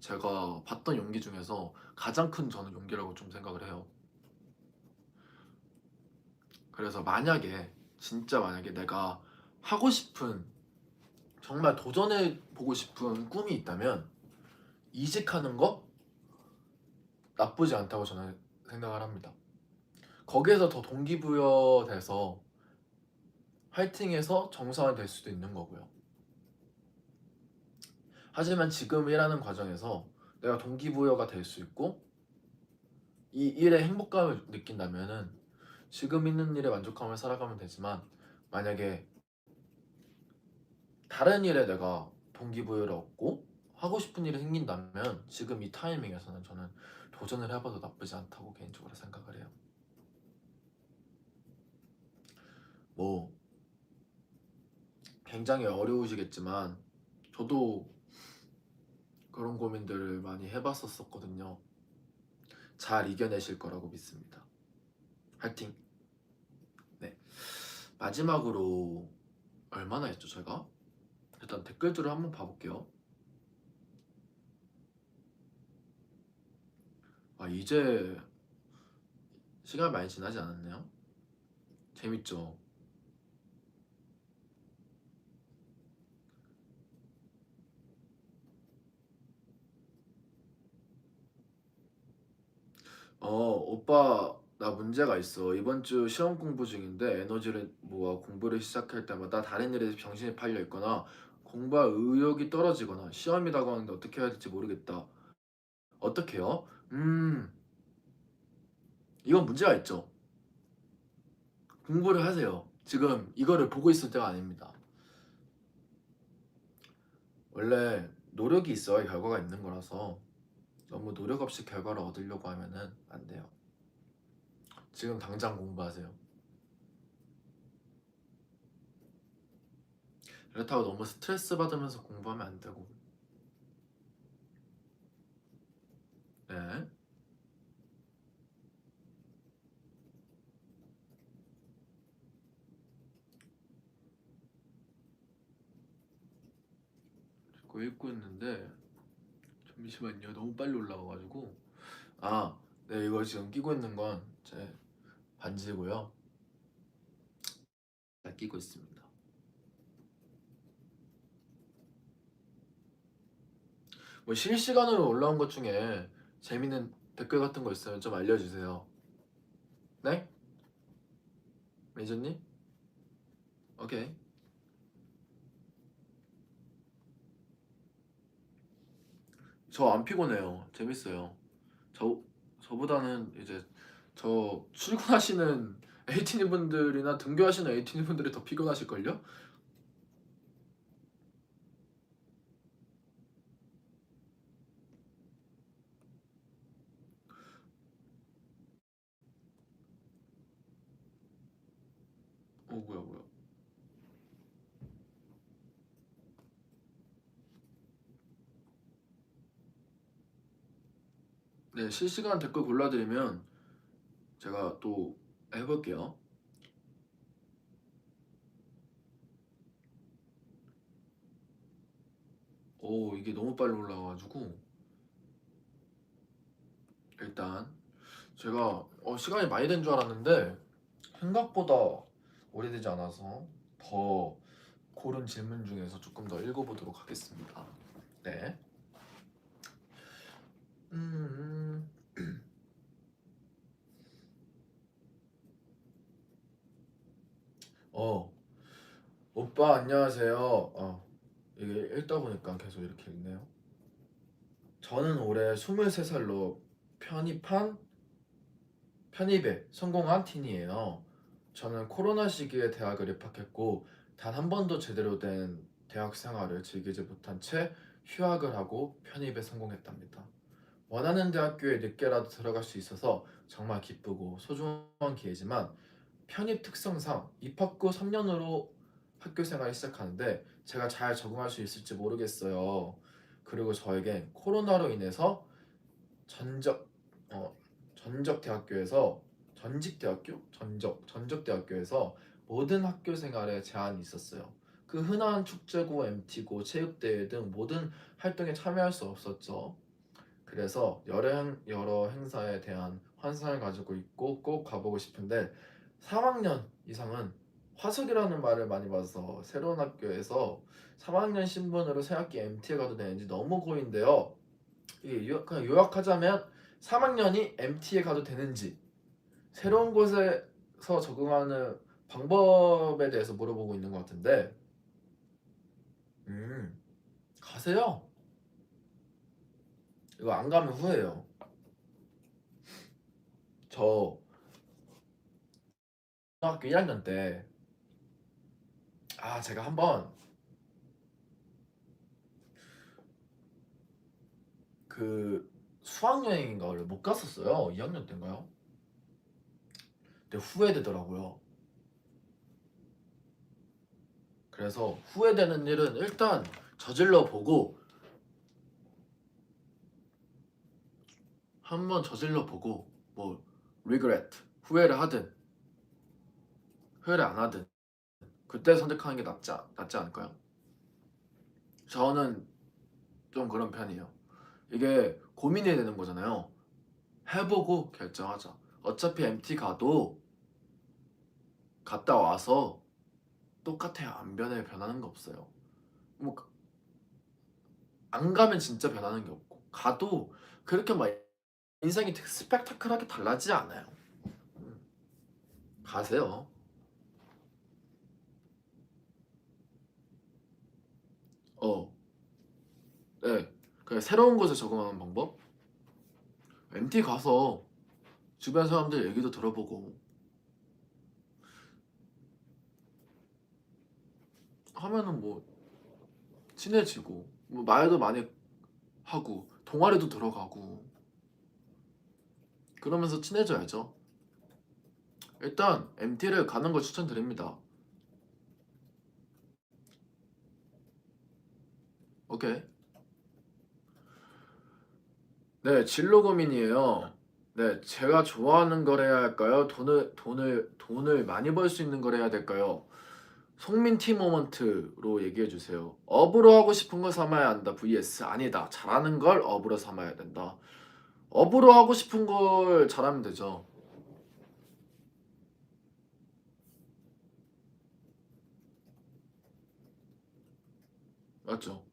제가 봤던 용기 중에서 가장 큰 저는 용기라고 좀 생각을 해요. 그래서 만약에 진짜 만약에 내가 하고 싶은 정말 도전해 보고 싶은 꿈이 있다면 이직하는 거 나쁘지 않다고 저는 생각을 합니다. 거기에서 더 동기부여돼서 화이팅해서 정상화 될 수도 있는 거고요. 하지만 지금 일하는 과정에서 내가 동기부여가 될 수 있고 이 일에 행복감을 느낀다면은 지금 있는 일에 만족감을 살아가면 되지만 만약에 다른 일에 내가 동기부여를 얻고 하고 싶은 일이 생긴다면 지금 이 타이밍에서는 저는 도전을 해봐도 나쁘지 않다고 개인적으로 생각을 해요. 뭐 굉장히 어려우시겠지만 저도 그런 고민들을 많이 해봤었거든요. 잘 이겨내실 거라고 믿습니다. 화이팅! 네. 마지막으로 얼마나 했죠 제가? 일단 댓글들을 한번 봐볼게요. 아 이제 시간 많이 지나지 않았네요. 재밌죠? 오빠 나 문제가 있어. 이번 주 시험 공부 중인데 에너지를 모아 공부를 시작할 때마다 다른 일에 정신이 팔려 있거나 공부할 의욕이 떨어지거나 시험이 다가오는데 어떻게 해야 될지 모르겠다. 어떻게 해요? 이건 문제가 있죠. 공부를 하세요. 지금 이거를 보고 있을 때가 아닙니다. 원래 노력이 있어야 결과가 있는 거라서 너무 노력 없이 결과를 얻으려고 하면은 안 돼요. 지금 당장 공부하세요. 그렇다고 너무 스트레스 받으면서 공부하면 안 되고. 네. 그거 읽고 있는데 잠시만요. 너무 빨리 올라와가지고. 아, 네 이거 지금 끼고 있는 건 제 반지고요. 잘 끼고 있습니다. 뭐 실시간으로 올라온 것 중에 재밌는 댓글 같은 거 있으면 좀 알려주세요. 네? 매니저님? 오케이. 저 안 피곤해요. 재밌어요. 저 저보다는 이제 저 출근하시는 에이티니 분들이나 등교하시는 에이티니 분들이 더 피곤하실걸요? 뭐야. 네, 실시간 댓글 골라드리면 제가 또 해볼게요. 오, 이게 너무 빨리 올라와가지고 일단 제가 시간이 많이 된 줄 알았는데 생각보다 오래되지 않아서 더 고른 질문 중에서 조금 더 읽어보도록 하겠습니다. 네. 음, 어, 오빠 안녕하세요. 이게 읽다 보니까 계속 이렇게 읽네요. 저는 올해 23살로 편입한 편입에 성공한 팀이에요. 저는 코로나 시기에 대학을 입학했고 단 한 번도 제대로 된 대학 생활을 즐기지 못한 채 휴학을 하고 편입에 성공했답니다. 원하는 대학교에 늦게라도 들어갈 수 있어서 정말 기쁘고 소중한 기회지만 편입 특성상 입학 후 3년으로 학교 생활을 시작하는데 제가 잘 적응할 수 있을지 모르겠어요. 그리고 저에겐 코로나로 인해서 전적 어, 전적 대학교에서 전직 대학교 전적 대학교에서 모든 학교 생활에 제한이 있었어요. 그 흔한 축제고 MT고 체육대회 등 모든 활동에 참여할 수 없었죠. 그래서 여러 행사에 대한 환상을 가지고 있고 꼭 가보고 싶은데 3학년 이상은 화석이라는 말을 많이 봐서 새로운 학교에서 3학년 신분으로 새학기 MT에 가도 되는지 너무 고민돼요. 그냥 요약하자면 3학년이 MT에 가도 되는지 새로운 곳에서 적응하는 방법에 대해서 물어보고 있는 것 같은데 가세요. 이거 안 가면 후회해요. 저 중학교 1학년 때 제가 한번 그 수학여행인가를 못 갔었어요. 2학년 때인가요? 근데 후회되더라고요. 그래서 후회되는 일은 일단 저질러 보고 한번 저질러 보고 뭐 regret 후회를 하든 후회를 안 하든 그때 선택하는 게 낫지 않을까요? 저는 좀 그런 편이에요. 이게 고민이 되는 거잖아요. 해보고 결정하자. 어차피 MT 가도 갔다 와서 똑같아요. 안 변해. 변하는 거 없어요. 뭐 안 가면 진짜 변하는 게 없고 가도 그렇게 막 인생이 되게 스펙타클하게 달라지지 않아요. 가세요. 어, 네. 그 새로운 곳에 적응하는 방법? MT 가서 주변 사람들 얘기도 들어보고 하면은 뭐 친해지고 뭐 말도 많이 하고 동아리도 들어가고 그러면서 친해져야죠. 일단 MT를 가는 걸 추천드립니다. 오케이. 네, 진로 고민이에요. 네, 제가 좋아하는 걸 해야 할까요? 돈을 많이 벌 수 있는 걸 해야 될까요? 송민티 모먼트로 얘기해 주세요. 업으로 하고 싶은 걸 삼아야 한다. vs 아니다. 잘하는 걸 업으로 삼아야 된다. 업으로 하고 싶은 걸 잘하면 되죠. 맞죠?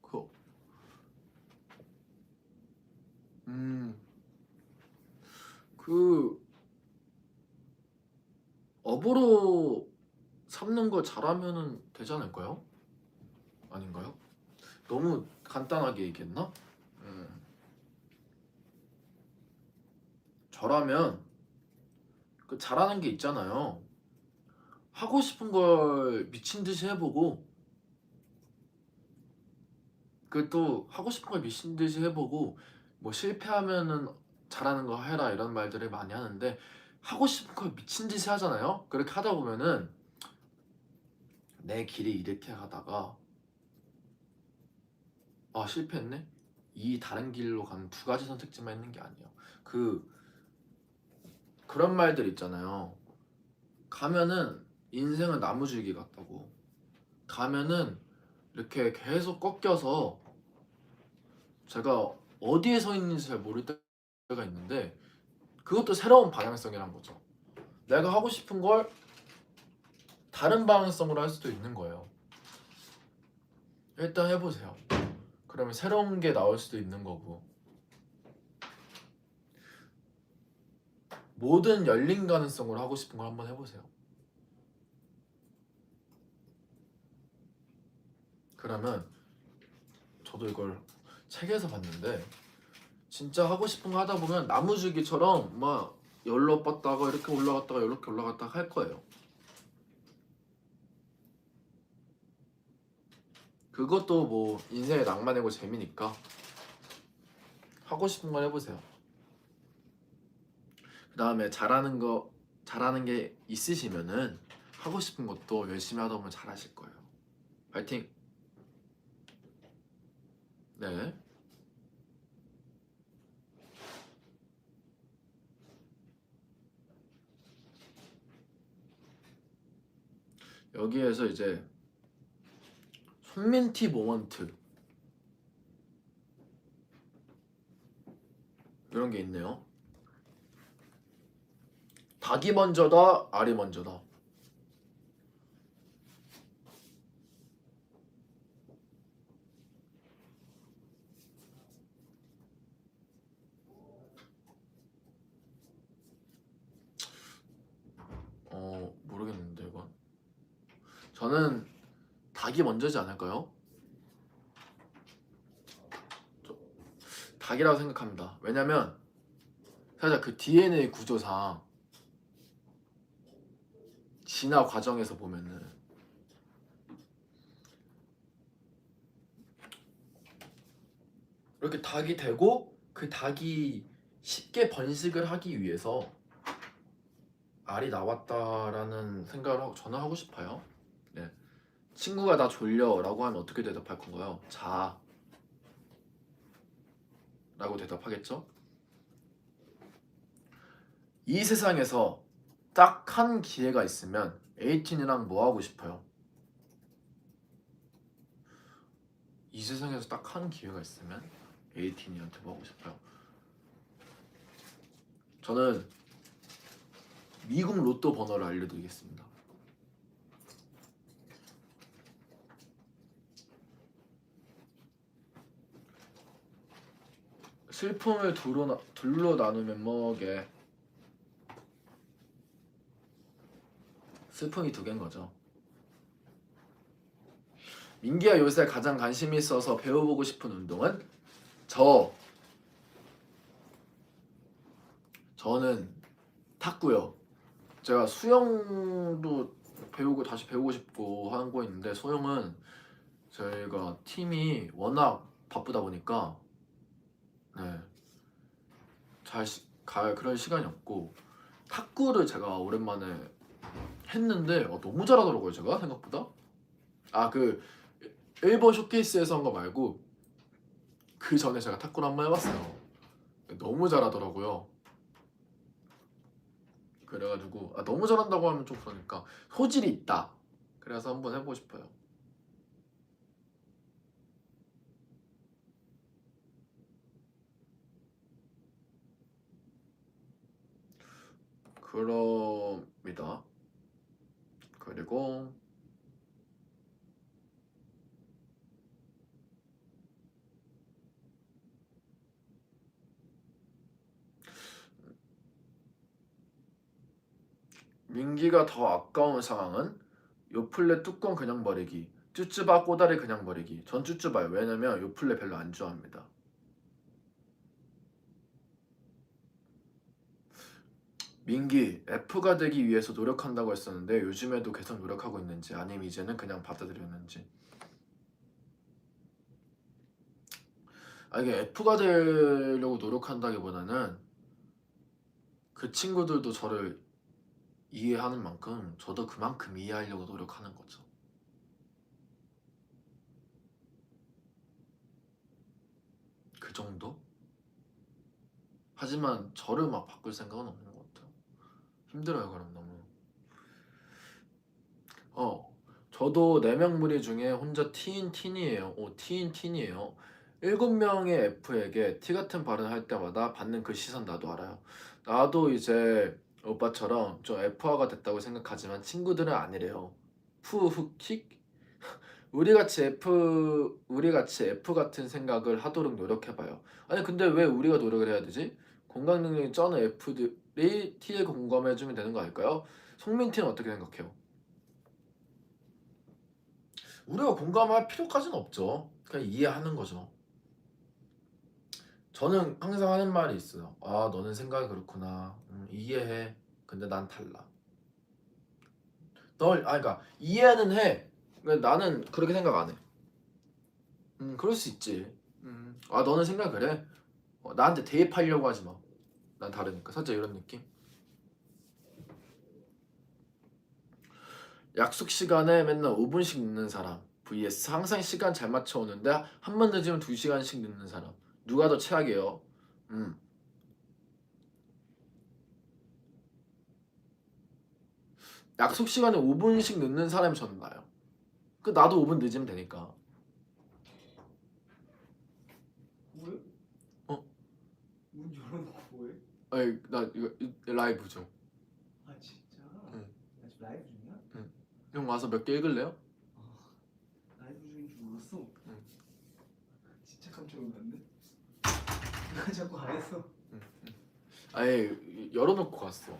그, 음, 그 업으로 삼는 걸 잘하면은 되지 않을까요? 아닌가요? 너무 간단하게 얘기했나? 음, 저라면 그 잘하는 게 있잖아요. 하고 싶은 걸 미친 듯이 해보고 그 또 하고 싶은 걸 미친 듯이 해보고 뭐 실패하면은 잘하는 거 해라 이런 말들을 많이 하는데 하고 싶은 걸 미친 듯이 하잖아요. 그렇게 하다 보면은 내 길이 이렇게 가다가 실패했네. 이 다른 길로 가는 두 가지 선택지만 있는 게 아니에요. 그 그런 말들 있잖아요. 가면은 인생은 나무줄기 같다고. 가면은 이렇게 계속 꺾여서 제가 어디에 서 있는지 잘 모를 때가 있는데 그것도 새로운 방향성이란 거죠. 내가 하고 싶은 걸 다른 방향성으로 할 수도 있는 거예요. 일단 해보세요. 그러면 새로운 게 나올 수도 있는 거고 모든 열린 가능성으로 하고 싶은 걸 한번 해보세요. 그러면 저도 이걸 책에서 봤는데 진짜 하고 싶은 거 하다 보면 나무주기처럼 막 열로 뻗다가 이렇게 올라갔다가 이렇게 올라갔다가 할 거예요. 그것도 뭐 인생의 낭만이고 재미니까 하고 싶은 걸 해보세요. 그 다음에 잘하는 게 있으시면은 하고 싶은 것도 열심히 하다 보면 잘하실 거예요. 파이팅! 네. 여기에서 이제 손민티 모먼트 이런 게 있네요. 닭이 먼저다, 알이 먼저다. 모르겠는데 이건. 저는 닭이 먼저지 않을까요? 닭이라고 생각합니다. 왜냐면 살짝 그 DNA 구조상 진화 과정에서 보면은 이렇게 닭이 되고 그 닭이 쉽게 번식을 하기 위해서 알이 나왔다라는 생각을 저는 하고 싶어요. 네. 친구가 나 졸려 라고 하면 어떻게 대답할 건가요? 자 라고 대답하겠죠? 이 세상에서 딱 한 기회가 있으면 에이틴이랑 뭐 하고 싶어요? 이 세상에서 딱 한 기회가 있으면 에이틴이한테 뭐 하고 싶어요? 저는 미국 로또 번호를 알려드리겠습니다. 슬픔을 둘로 나누면 뭐게? 슬픔이 두 개인 거죠. 민기가 요새 가장 관심이 있어서 배워보고 싶은 운동은? 저는 탁구요. 제가 수영도 다시 배우고 싶고 하는 거 있는데 수영은 저희가 팀이 워낙 바쁘다 보니까 네, 갈 그런 시간이 없고 탁구를 제가 오랜만에 했는데 너무 잘하더라고요. 제가 생각보다. 그 일본 쇼케이스에서 한 거 말고 그 전에 제가 탁구를 한번 해봤어요. 너무 잘하더라고요. 그래가지고 너무 잘한다고 하면 좀 그러니까 소질이 있다. 그래서 한번 해보고 싶어요. 그럽니다. 그리고 민기가 더 아까운 상황은 요플레 뚜껑 그냥 버리기, 쭈쭈바 꼬다리 그냥 버리기. 전 쭈쭈바요. 왜냐면 요플레 별로 안 좋아합니다. 민기 F가 되기 위해서 노력한다고 했었는데 요즘에도 계속 노력하고 있는지 아니면 이제는 그냥 받아들였는지. 이게 F가 되려고 노력한다기보다는 그 친구들도 저를 이해하는 만큼 저도 그만큼 이해하려고 노력하는 거죠. 그 정도? 하지만 저를 막 바꿀 생각은 없는 것 같아요. 힘들어요. 그럼 너무. 저도 4명 무리 중에 혼자 T인 T이에요. 7명의 F에게 T 같은 발언을 할 때마다 받는 그 시선 나도 알아요. 나도 이제 오빠처럼 좀 F화가 됐다고 생각하지만 친구들은 아니래요. 푸후킥? 우리같이 F 같은 생각을 하도록 노력해봐요. 아니 근데 왜 우리가 노력을 해야 되지? 공감 능력이 쩌는 F들이 T에 공감해주면 되는 거 아닐까요? 송민 T는 어떻게 생각해요? 우리가 공감할 필요까지는 없죠. 그냥 이해하는 거죠. 저는 항상 하는 말이 있어요. 너는 생각이 그렇구나. 이해해. 근데 난 달라. 그러니까 이해는 해. 근데 나는 그렇게 생각 안 해. 그럴 수 있지. 너는 생각 그래? 나한테 대입하려고 하지 마. 난 다르니까. 살짝 이런 느낌? 약속 시간에 맨날 5분씩 늦는 사람 vs 항상 시간 잘 맞춰 오는데 한 번 늦으면 2시간씩 늦는 사람. 누가 더 최악이에요? 약속 시간에 5분씩 늦는 사람이 저는 나요. 나도 5분 늦으면 되니까. 왜? 어? 문 열어놓고 아니 나 이거 라이브죠. 아 진짜? 응. 나 지금 라이브 중이야? 형 와서 몇 개 읽을래요? 라이브 중인 줄 몰랐어. 응. 진짜 깜짝 놀랐네. 나 자꾸 안 했어. 아예 열어놓고 갔어.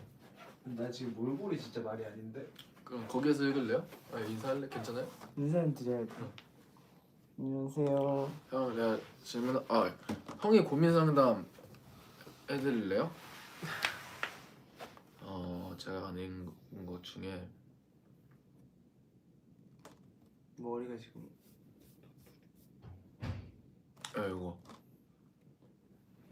나 지금 몰골이 진짜 말이 아닌데. 그럼 거기에서 읽을래요? 아 인사할래? 괜찮아요? 인사는 드려야 돼. 안녕하세요. 형 내가 질문 형이 고민 상담 해드릴래요? 제가 아는 것 중에 머리가 지금 이거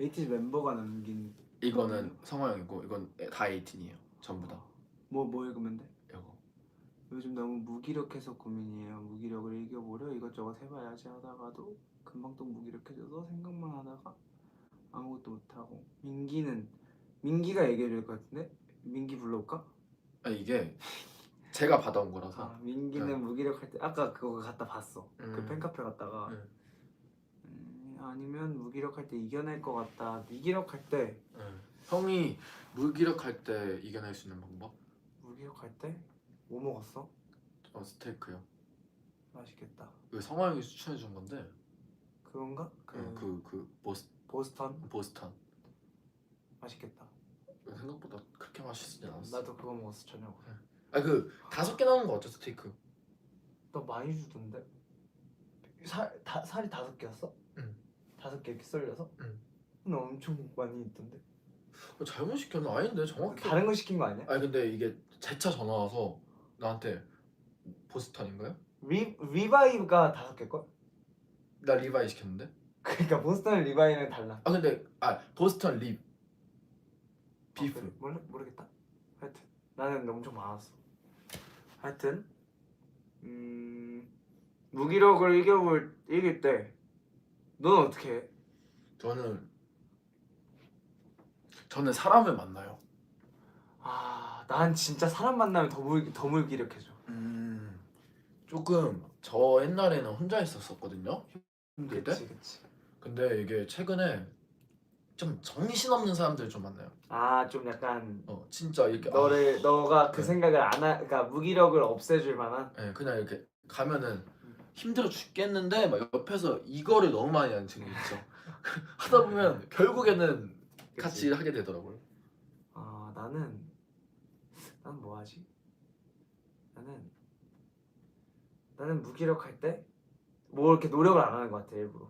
에이티즈 멤버가 남긴 이거는 성화 형이고 이건 다 에이틴이에요. 전부 다. 뭐 읽으면 돼? 이거 요즘 너무 무기력해서 고민이에요. 무기력을 이겨보려 이것저것 해봐야지 하다가도 금방 또 무기력해져서 생각만 하다가 아무것도 못하고. 민기가 얘기해줄 것 같은데? 민기 불러올까? 이게 제가 받아온 거라서. 민기는 네. 무기력할 때 아까 그거 갔다 봤어. 그 음. 팬카페 갔다가 네. 아니면 무기력할 때 이겨낼 것 같다. 무기력할 때 형이 무기력할 때 이겨낼 수 있는 방법? 무기력할 때? 뭐 먹었어? 스테이크요. 맛있겠다. 그 성화 형이 추천해 준 건데. 그건가? 보스턴. 맛있겠다. 생각보다 그렇게 맛있진 않았어. 나도 그거 먹었어 저녁. 그 5개 나오는 거 어때 스테이크? 너 많이 주던데? 살이 5개였어? 응. 5개 이렇게 썰려서? 응. 너 엄청 많이 있던데? 잘못 시켰나? 아닌데 정확히. 다른 거 시킨 거 아니야? 근데 이게 제 차 전화 와서 나한테 보스턴인가요? 리바이가 5개걸? 나 리바이 시켰는데? 그러니까 보스턴 리바이는 달라. 근데 보스턴 립 비프. 그래? 모르겠다. 하여튼 나는 엄청 많았어. 하여튼 무기력을 이길 때 너는 어떻게 해? 저는 사람을 만나요. 난 진짜 사람 만나면 더 무기력해져. 조금 저 옛날에는 혼자 있었거든요. 힘들 때. 그치. 근데 이게 최근에 좀 정신없는 사람들 좀 만나요. 좀 약간 진짜 이렇게 너가 그 네. 생각을 그러니까 무기력을 없애줄 만한. 네, 그냥 이렇게 가면은 힘들어 죽겠는데 막 옆에서 이거를 너무 많이 하는 친구 있죠. 하다 보면 결국에는 같이 하게 되더라고요. 나는 뭐 하지? 나는 무기력할 때 뭐 이렇게 노력을 안 하는 것 같아 일부러.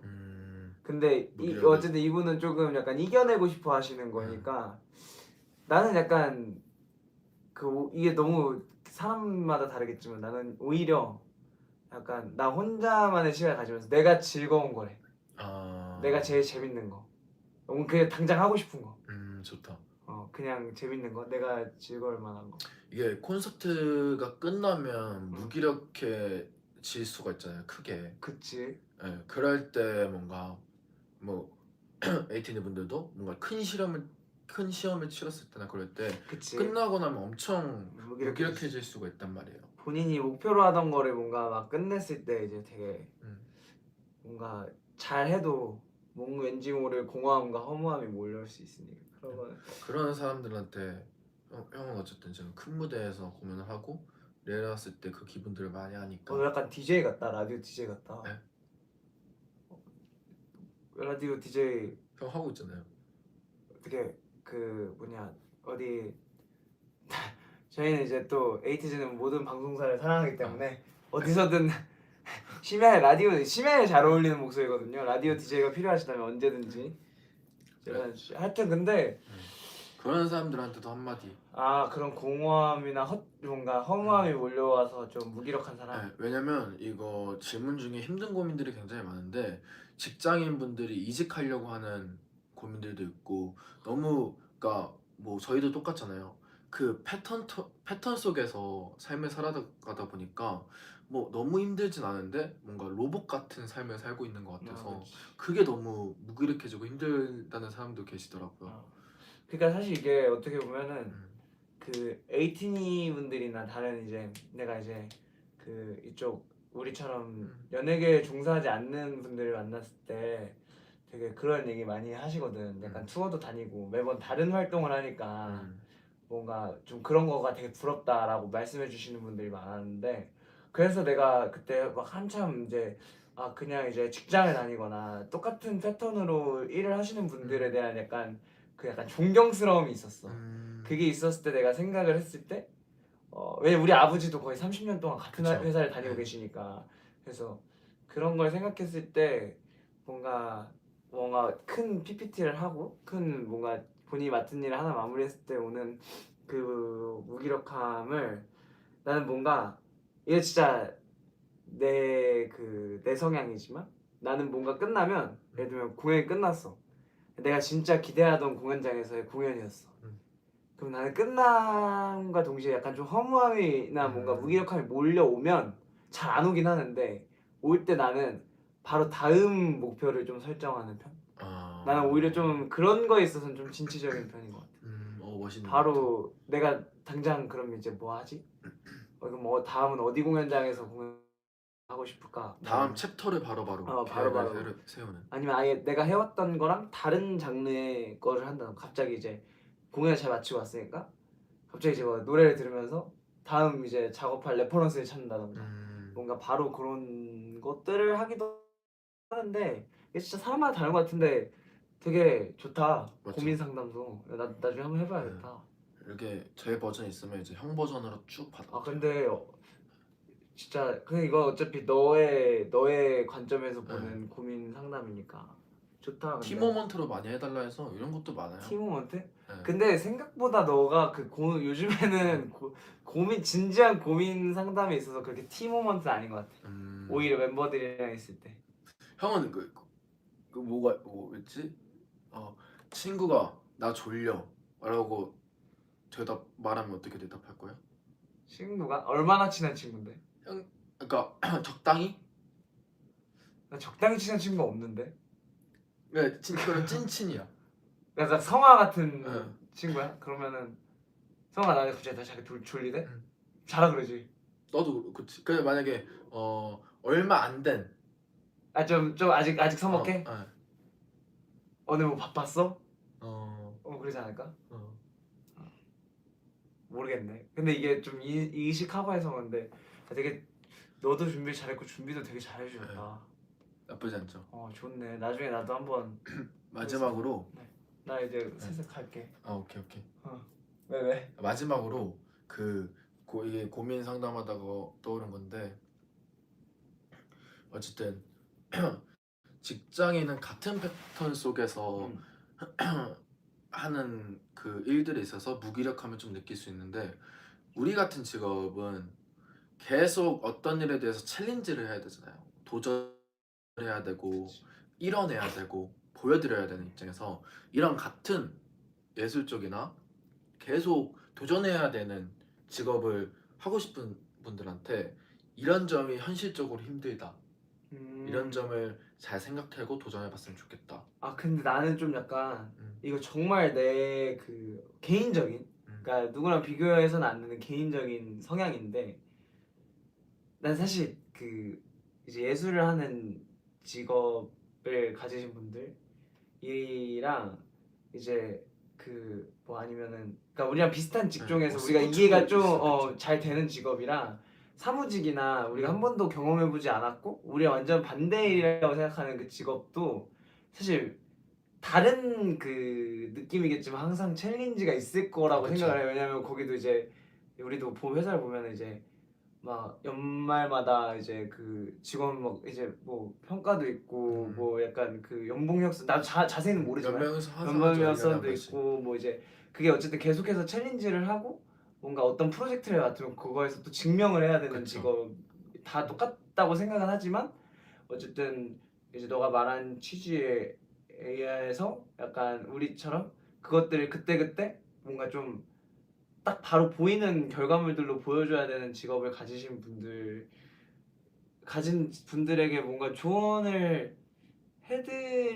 근데 어쨌든 이분은 조금 약간 이겨내고 싶어 하시는 거니까 나는 약간 이게 너무 사람마다 다르겠지만 나는 오히려 약간 나 혼자만의 시간을 가지면서 내가 즐거운 거래. 내가 제일 재밌는 거. 그냥 당장 하고 싶은 거. 좋다. 그냥 재밌는 거. 내가 즐거울 만한 거. 이게 콘서트가 끝나면 무기력해질 수가 있잖아요. 크게. 그치. 네, 그럴 때 뭔가 뭐 에이티니 분들도 뭔가 큰 시험을 치렀을 때나 그럴 때 그치. 끝나고 나면 엄청 무기력해질 수가 있단 말이에요. 본인이 목표로 하던 거를 뭔가 막 끝냈을 때 이제 되게 뭔가 잘해도 뭔가 왠지 모를 공허함과 허무함이 몰려올 수 있으니까 그런 사람들한테 형은 어쨌든 지금 큰 무대에서 공연을 하고 내려왔을 때 그 기분들을 많이 하니까. 약간 DJ 같다. 라디오 DJ 같다. 네? 라디오 DJ 형 하고 있잖아요. 어떻게 어디 저희는 이제 또 에이티즈는 모든 방송사를 사랑하기 때문에 어디서든 심야에 잘 어울리는 목소리거든요. 라디오 DJ가 필요하시다면 언제든지 하여튼 근데 그런 사람들한테도 한마디. 그런 공허함이나 뭔가 허무함이 몰려와서 좀 무기력한 사람. 네, 왜냐면 이거 질문 중에 힘든 고민들이 굉장히 많은데 직장인 분들이 이직하려고 하는 고민들도 있고 그러니까 뭐 저희도 똑같잖아요. 그 패턴 속에서 삶을 살아가다 보니까 뭐 너무 힘들진 않은데 뭔가 로봇 같은 삶을 살고 있는 것 같아서 그게 너무 무기력해지고 힘들다는 사람도 계시더라고요. 그러니까 사실 이게 어떻게 보면은 그 에이티니 분들이나 다른 이제 내가 이제 이쪽 우리처럼 연예계에 종사하지 않는 분들을 만났을 때 되게 그런 얘기 많이 하시거든. 약간 투어도 다니고 매번 다른 활동을 하니까 뭔가 좀 그런 거가 되게 부럽다라고 말씀해 주시는 분들이 많았는데, 그래서 내가 그때 막 한참 이제 그냥 이제 직장을 다니거나 똑같은 패턴으로 일을 하시는 분들에 대한 약간 그 약간 존경스러움이 있었어. 그게 있었을 때 내가 생각을 했을 때 왜냐면 우리 아버지도 거의 30년 동안 같은 그쵸. 회사를 다니고 네. 계시니까, 그래서 그런 걸 생각했을 때 뭔가 큰 PPT를 하고 큰 뭔가 본인이 맡은 일을 하나 마무리했을 때 오는 그 무기력함을, 나는 뭔가 이게 진짜 내 성향이지만 나는 뭔가 끝나면, 예를 들면 공연이 끝났어. 내가 진짜 기대하던 공연장에서의 공연이었어. 그럼 나는 끝남과 동시에 약간 좀 허무함이나 뭔가 무기력함이 몰려오면 잘 안 오긴 하는데, 올 때 나는 바로 다음 목표를 좀 설정하는 편? 나는 오히려 좀 그런 거에 있어서는 좀 진취적인 편인 것 같아. 멋있는 것 같아. 바로 내가 당장 그럼 이제 뭐 하지? 그럼 뭐 다음은 어디 공연장에서 공연하고 싶을까? 뭐 다음 챕터를 바로바로 계획을 바로바로. 세우는. 아니면 아예 내가 해왔던 거랑 다른 장르의 거를 한다. 갑자기 이제 공연을 잘 마치고 왔으니까 갑자기 이제 뭐 노래를 들으면서 다음 이제 작업할 레퍼런스를 찾는다던가, 뭔가 바로 그런 것들을 하기도 하는데, 이게 진짜 사람마다 다른 것 같은데 되게 좋다. 맞죠? 고민 상담소 나중에 한번 해봐야겠다. 이렇게 제 버전 있으면 이제 형 버전으로 쭉 받아. 근데 진짜 근데 이거 어차피 너의 관점에서 보는 고민 상담이니까 좋다. 근데 티모먼트로 많이 해달라 해서 이런 것도 많아요. 티모먼트? 네. 근데 생각보다 너가 요즘에는 고민 진지한 고민 상담에 있어서 그렇게 티모먼트는 아닌 것 같아. 오히려 멤버들이랑 있을 때. 형은 그 뭐였지? 친구가 나 졸려라고 말하면 어떻게 대답할 거야? 친구가 얼마나 친한 친구인데? 형, 그러니까 적당히? 나 적당히 친한 친구가 없는데. 네, 그런 찐친이야. 나 성화 같은 응. 친구야? 그러면은 성화 나한테 갑자기 나 자기 졸리대? 응. 자라 그러지. 너도 그렇지. 그래 만약에 얼마 안 된. 좀 아직 어, 서먹해? 어, 오늘 뭐 바빴어? 어, 그러지 않을까? 어. 모르겠네. 근데 이게 좀 이식하고 해서 그런데 되게 너도 준비 잘했고 준비도 되게 잘해주셨다. 나쁘지 않죠. 좋네. 나중에 나도 한번 마지막으로 네. 나 이제 슬슬 갈게. 오케이. 왜? 마지막으로 이게 고민 상담하다가 떠오른 건데, 어쨌든 직장인은 같은 패턴 속에서 하는 그 일들에 있어서 무기력함을 좀 느낄 수 있는데, 우리 같은 직업은 계속 어떤 일에 대해서 챌린지를 해야 되잖아요. 도전해야 되고 이뤄내야 되고 보여드려야 되는 입장에서, 이런 같은 예술 쪽이나 계속 도전해야 되는 직업을 하고 싶은 분들한테 이런 점이 현실적으로 힘들다, 이런 점을 잘 생각하고 도전해봤으면 좋겠다. 근데 나는 좀 약간 이거 정말 내 그 개인적인, 그러니까 누구랑 비교해서는 안 되는 개인적인 성향인데, 난 사실 그 이제 예술을 하는 직업을 가지신 분들이랑 이제 그 뭐 아니면은 그러니까 우리랑 비슷한 직종에서 우리가 이해가 좀 잘 되는 직업이랑 사무직이나 우리가 한 번도 경험해보지 않았고 우리가 완전 반대일이라고 생각하는 그 직업도 사실 다른 그 느낌이겠지만 항상 챌린지가 있을 거라고 그쵸. 생각을 해요. 왜냐면 거기도 이제 우리도 회사를 보면 이제 막 연말마다 이제 그 직원 막 이제 뭐 평가도 있고 뭐 약간 그 연봉 협상, 나도 자세히는 모르지만 연명에서 항상 연봉 하죠, 1년에 한 협상도 번씩. 있고 뭐 이제 그게 어쨌든 계속해서 챌린지를 하고 뭔가 어떤 프로젝트를 맡으면 그거에서 또 증명을 해야 되는 그쵸. 직업, 다 똑같다고 생각은 하지만 어쨌든 이제 너가 말한 취지에 의해서 약간 우리처럼 그것들을 그때그때 뭔가 좀 딱 바로 보이는 결과물들로 보여줘야 되는 직업을 가진 분들에게 뭔가 조언을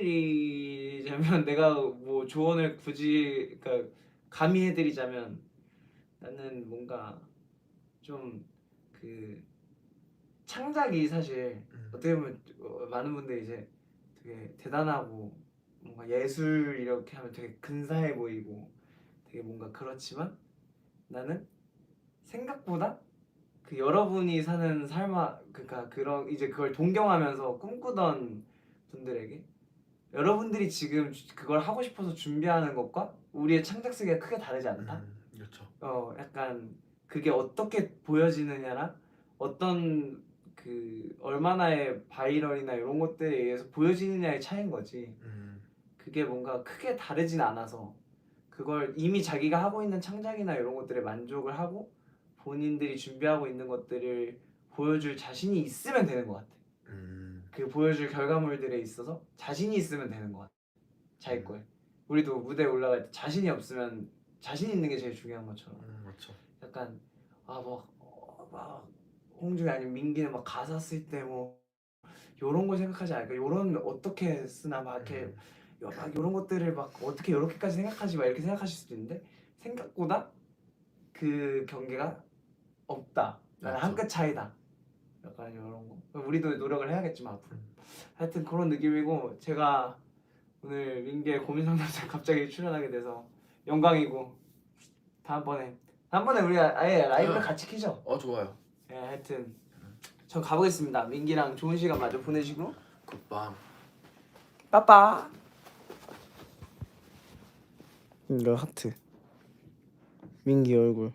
해드리자면 내가 뭐 조언을 굳이 그러니까 감히 해드리자면, 나는 뭔가 좀 그 창작이 사실 어떻게 보면 많은 분들이 이제 되게 대단하고 뭔가 예술 이렇게 하면 되게 근사해 보이고 되게 뭔가 그렇지만 나는 생각보다 그 여러분이 사는 삶아 그러니까 그런 이제 그걸 동경하면서 꿈꾸던 분들에게 여러분들이 지금 그걸 하고 싶어서 준비하는 것과 우리의 창작 세계가 크게 다르지 않다. 그렇죠. 약간 그게 어떻게 보여지느냐랑 어떤 그 얼마나의 바이럴이나 이런 것들에 의해서 보여지느냐의 차이인 거지. 그게 뭔가 크게 다르진 않아서 그걸 이미 자기가 하고 있는 창작이나 이런 것들에 만족을 하고 본인들이 준비하고 있는 것들을 보여줄 자신이 있으면 되는 것 같아. 그 보여줄 결과물들에 있어서 자신이 있으면 되는 것 같아. 자기 거에. 우리도 무대에 올라갈 때 자신이 없으면 자신 있는 게 제일 중요한 것처럼. 맞죠. 약간 막 홍중이 아니면 민기는 막 가사 쓸 때 뭐 요런 걸 생각하지 않을까? 요런 어떻게 쓰나 막 이렇게 막 요런 것들을 막 어떻게 요렇게까지 생각하지 막 이렇게 생각하실 수도 있는데 생각보다 그 경계가 없다. 나는 한 끗 차이다. 약간 요런 거. 우리도 노력을 해야겠지만 앞으로. 하여튼 그런 느낌이고 제가 오늘 민기의 고민 상담소에 갑자기 출연하게 돼서 영광이고 다음번에 우리 아예 라이브를 같이 키죠. 좋아요. 네, 하여튼 전 가보겠습니다. 민기랑 좋은 시간 마저 보내시고 굿밤. 빠빠. 이거 하트. 민기 얼굴.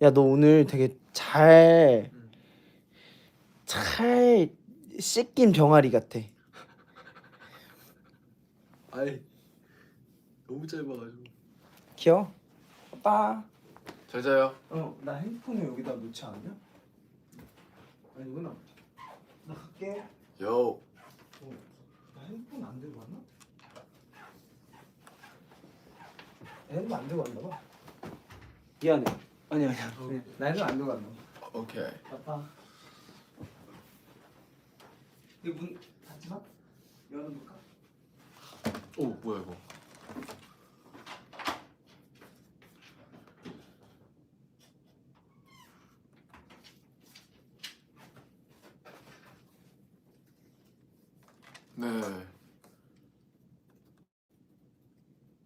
야, 너 오늘 되게 잘 씻긴 병아리 같아. 아이 너무 짧아가지고. 귀여워. 빠빠. 잘 자요. 나 핸드폰을 여기다 놓지 않았냐? 아니구나. 나 갈게. 요. 나 핸드폰 안 들고 왔나? 핸드폰 안 들고 왔나 봐. 미안해. 아니야. 나 핸드폰 안 들고 왔나 봐. 오케이. 아빠. 이 문 닫지 마. 열어놓을까? 오 뭐야 이거. 네.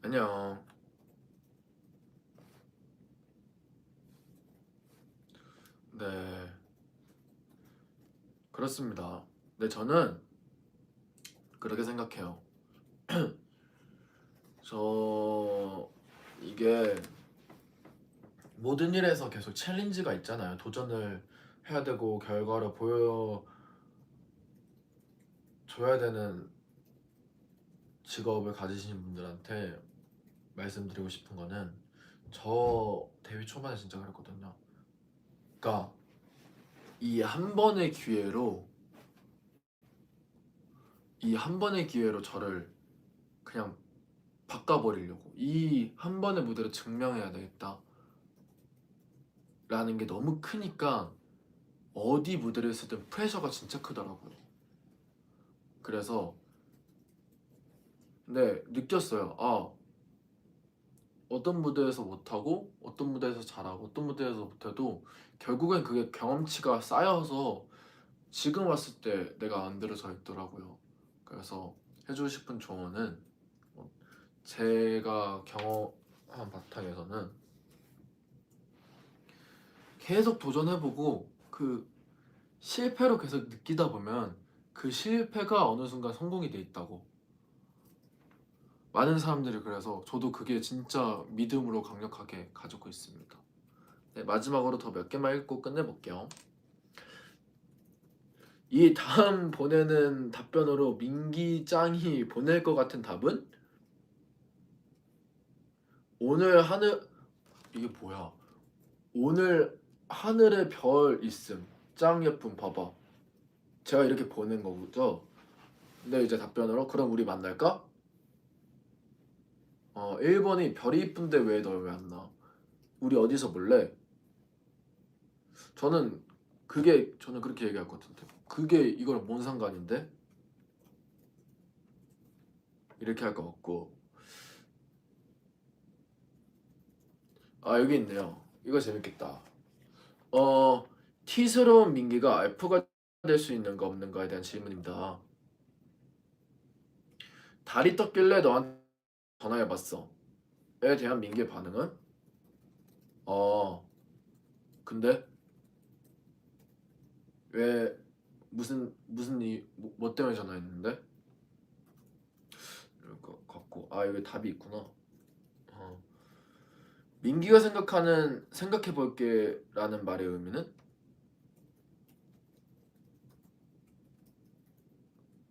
안녕. 네. 그렇습니다. 네, 저는 그렇게 생각해요. 이게 모든 일에서 계속 챌린지가 있잖아요. 도전을 해야 되고 결과를 보여줘야 되는 직업을 가지신 분들한테 말씀드리고 싶은 거는 저 데뷔 초반에 진짜 그랬거든요. 그러니까 이 한 번의 기회로 저를 그냥 바꿔버리려고, 이 한 번의 무대로 증명해야 되겠다 라는 게 너무 크니까 어디 무대를 했을 땐 프레셔가 진짜 크더라고요. 그래서 근데 느꼈어요. 어떤 무대에서 못하고 어떤 무대에서 잘하고 어떤 무대에서 못해도 결국엔 그게 경험치가 쌓여서 지금 왔을 때 내가 만들어져 있더라고요. 그래서 해주고 싶은 조언은 제가 경험한 바탕에서는 계속 도전해보고 그 실패로 계속 느끼다 보면 그 실패가 어느 순간 성공이 돼 있다고 많은 사람들이, 그래서 저도 그게 진짜 믿음으로 강력하게 가지고 있습니다. 네, 마지막으로 더 몇 개만 읽고 끝내볼게요. 이 다음 보내는 답변으로 민기 짱이 보낼 것 같은 답은 오늘 하늘, 이게 뭐야, 오늘 하늘에 별 있음 짱 예쁨 봐봐, 제가 이렇게 보낸 거죠. 근데 이제 답변으로 그럼 우리 만날까? 1번이 별이 이쁜데 왜 너 왜 안 나? 우리 어디서 볼래? 저는 그렇게 얘기할 것 같은데, 그게 이걸 뭔 상관인데? 이렇게 할 것 같고, 여기 있네요. 이거 재밌겠다. T스러운 민기가 F가 될 수 있는가 없는가에 대한 질문입니다. 달이 떴길래 너한테 전화해봤어. 에 대한 민기의 반응은? 근데 왜 무슨 뭐 때문에 전화했는데? 이럴 것 같고 여기 답이 있구나. 민기가 생각해볼게라는 말의 의미는?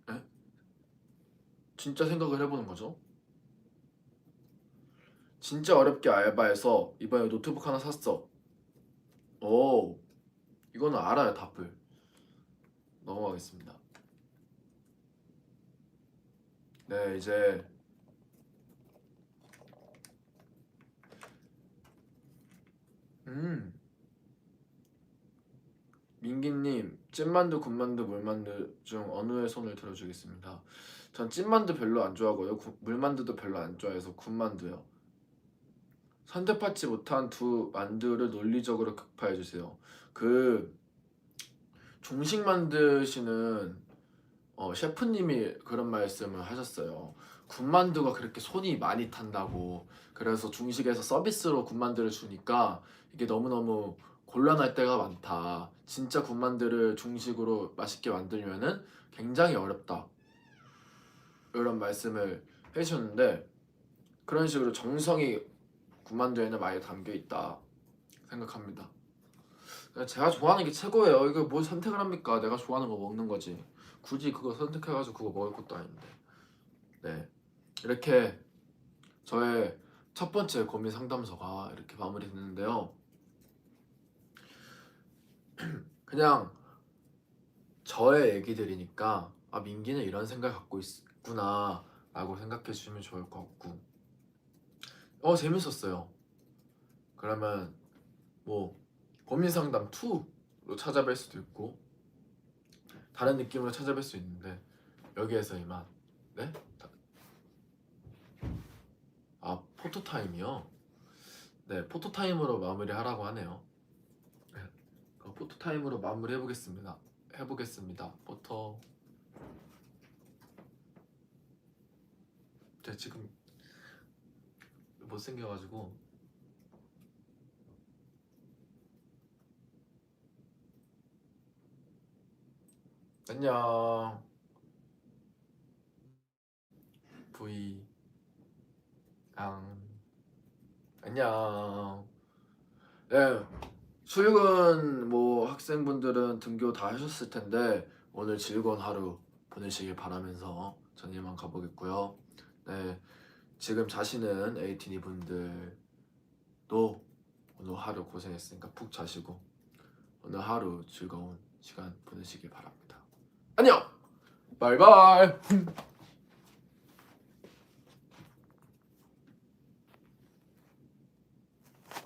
에? 진짜 생각을 해보는 거죠. 진짜 어렵게 알바해서 이번에 노트북 하나 샀어. 오, 이거는 알아요, 답을. 넘어가겠습니다. 네, 이제 민기님, 찐만두, 군만두, 물만두 중 어느에 손을 들어주겠습니다. 전 찐만두 별로 안 좋아하고요. 물만두도 별로 안 좋아해서 군만두요. 선택받지 못한 두 만두를 논리적으로 극파해 주세요. 그 중식 만드시는 셰프님이 그런 말씀을 하셨어요. 군만두가 그렇게 손이 많이 탄다고. 그래서 중식에서 서비스로 군만두를 주니까 이게 너무너무 곤란할 때가 많다. 진짜 군만두를 중식으로 맛있게 만들면은 굉장히 어렵다. 이런 말씀을 해주셨는데 그런 식으로 정성이 군만두에는 많이 담겨 있다 생각합니다. 제가 좋아하는 게 최고예요. 이거 뭘 선택을 합니까? 내가 좋아하는 거 먹는 거지. 굳이 그거 선택해가지고 그거 먹을 것도 아닌데. 네, 이렇게 저의 첫 번째 고민 상담소가 이렇게 마무리됐는데요. 그냥 저의 얘기들이니까 민기는 이런 생각 갖고 있구나 라고 생각해 주시면 좋을 것 같고 재밌었어요. 그러면 뭐 고민 상담 2로 찾아뵐 수도 있고 다른 느낌으로 찾아뵐 수 있는데 여기에서 이만 네? 포토타임이요? 네, 포토타임으로 마무리하라고 하네요. 네, 포토타임으로 마무리 해보겠습니다. 포토. 제가 지금 못생겨가지고 안녕. V 안녕. 네, 출근 학생분들은 등교 다 하셨을 텐데 오늘 즐거운 하루 보내시길 바라면서 전 이만 가보겠고요. 네, 지금 자시는 에이티니 분들도 오늘 하루 고생했으니까 푹 자시고 오늘 하루 즐거운 시간 보내시길 바랍니다. 안녕. 바이바이.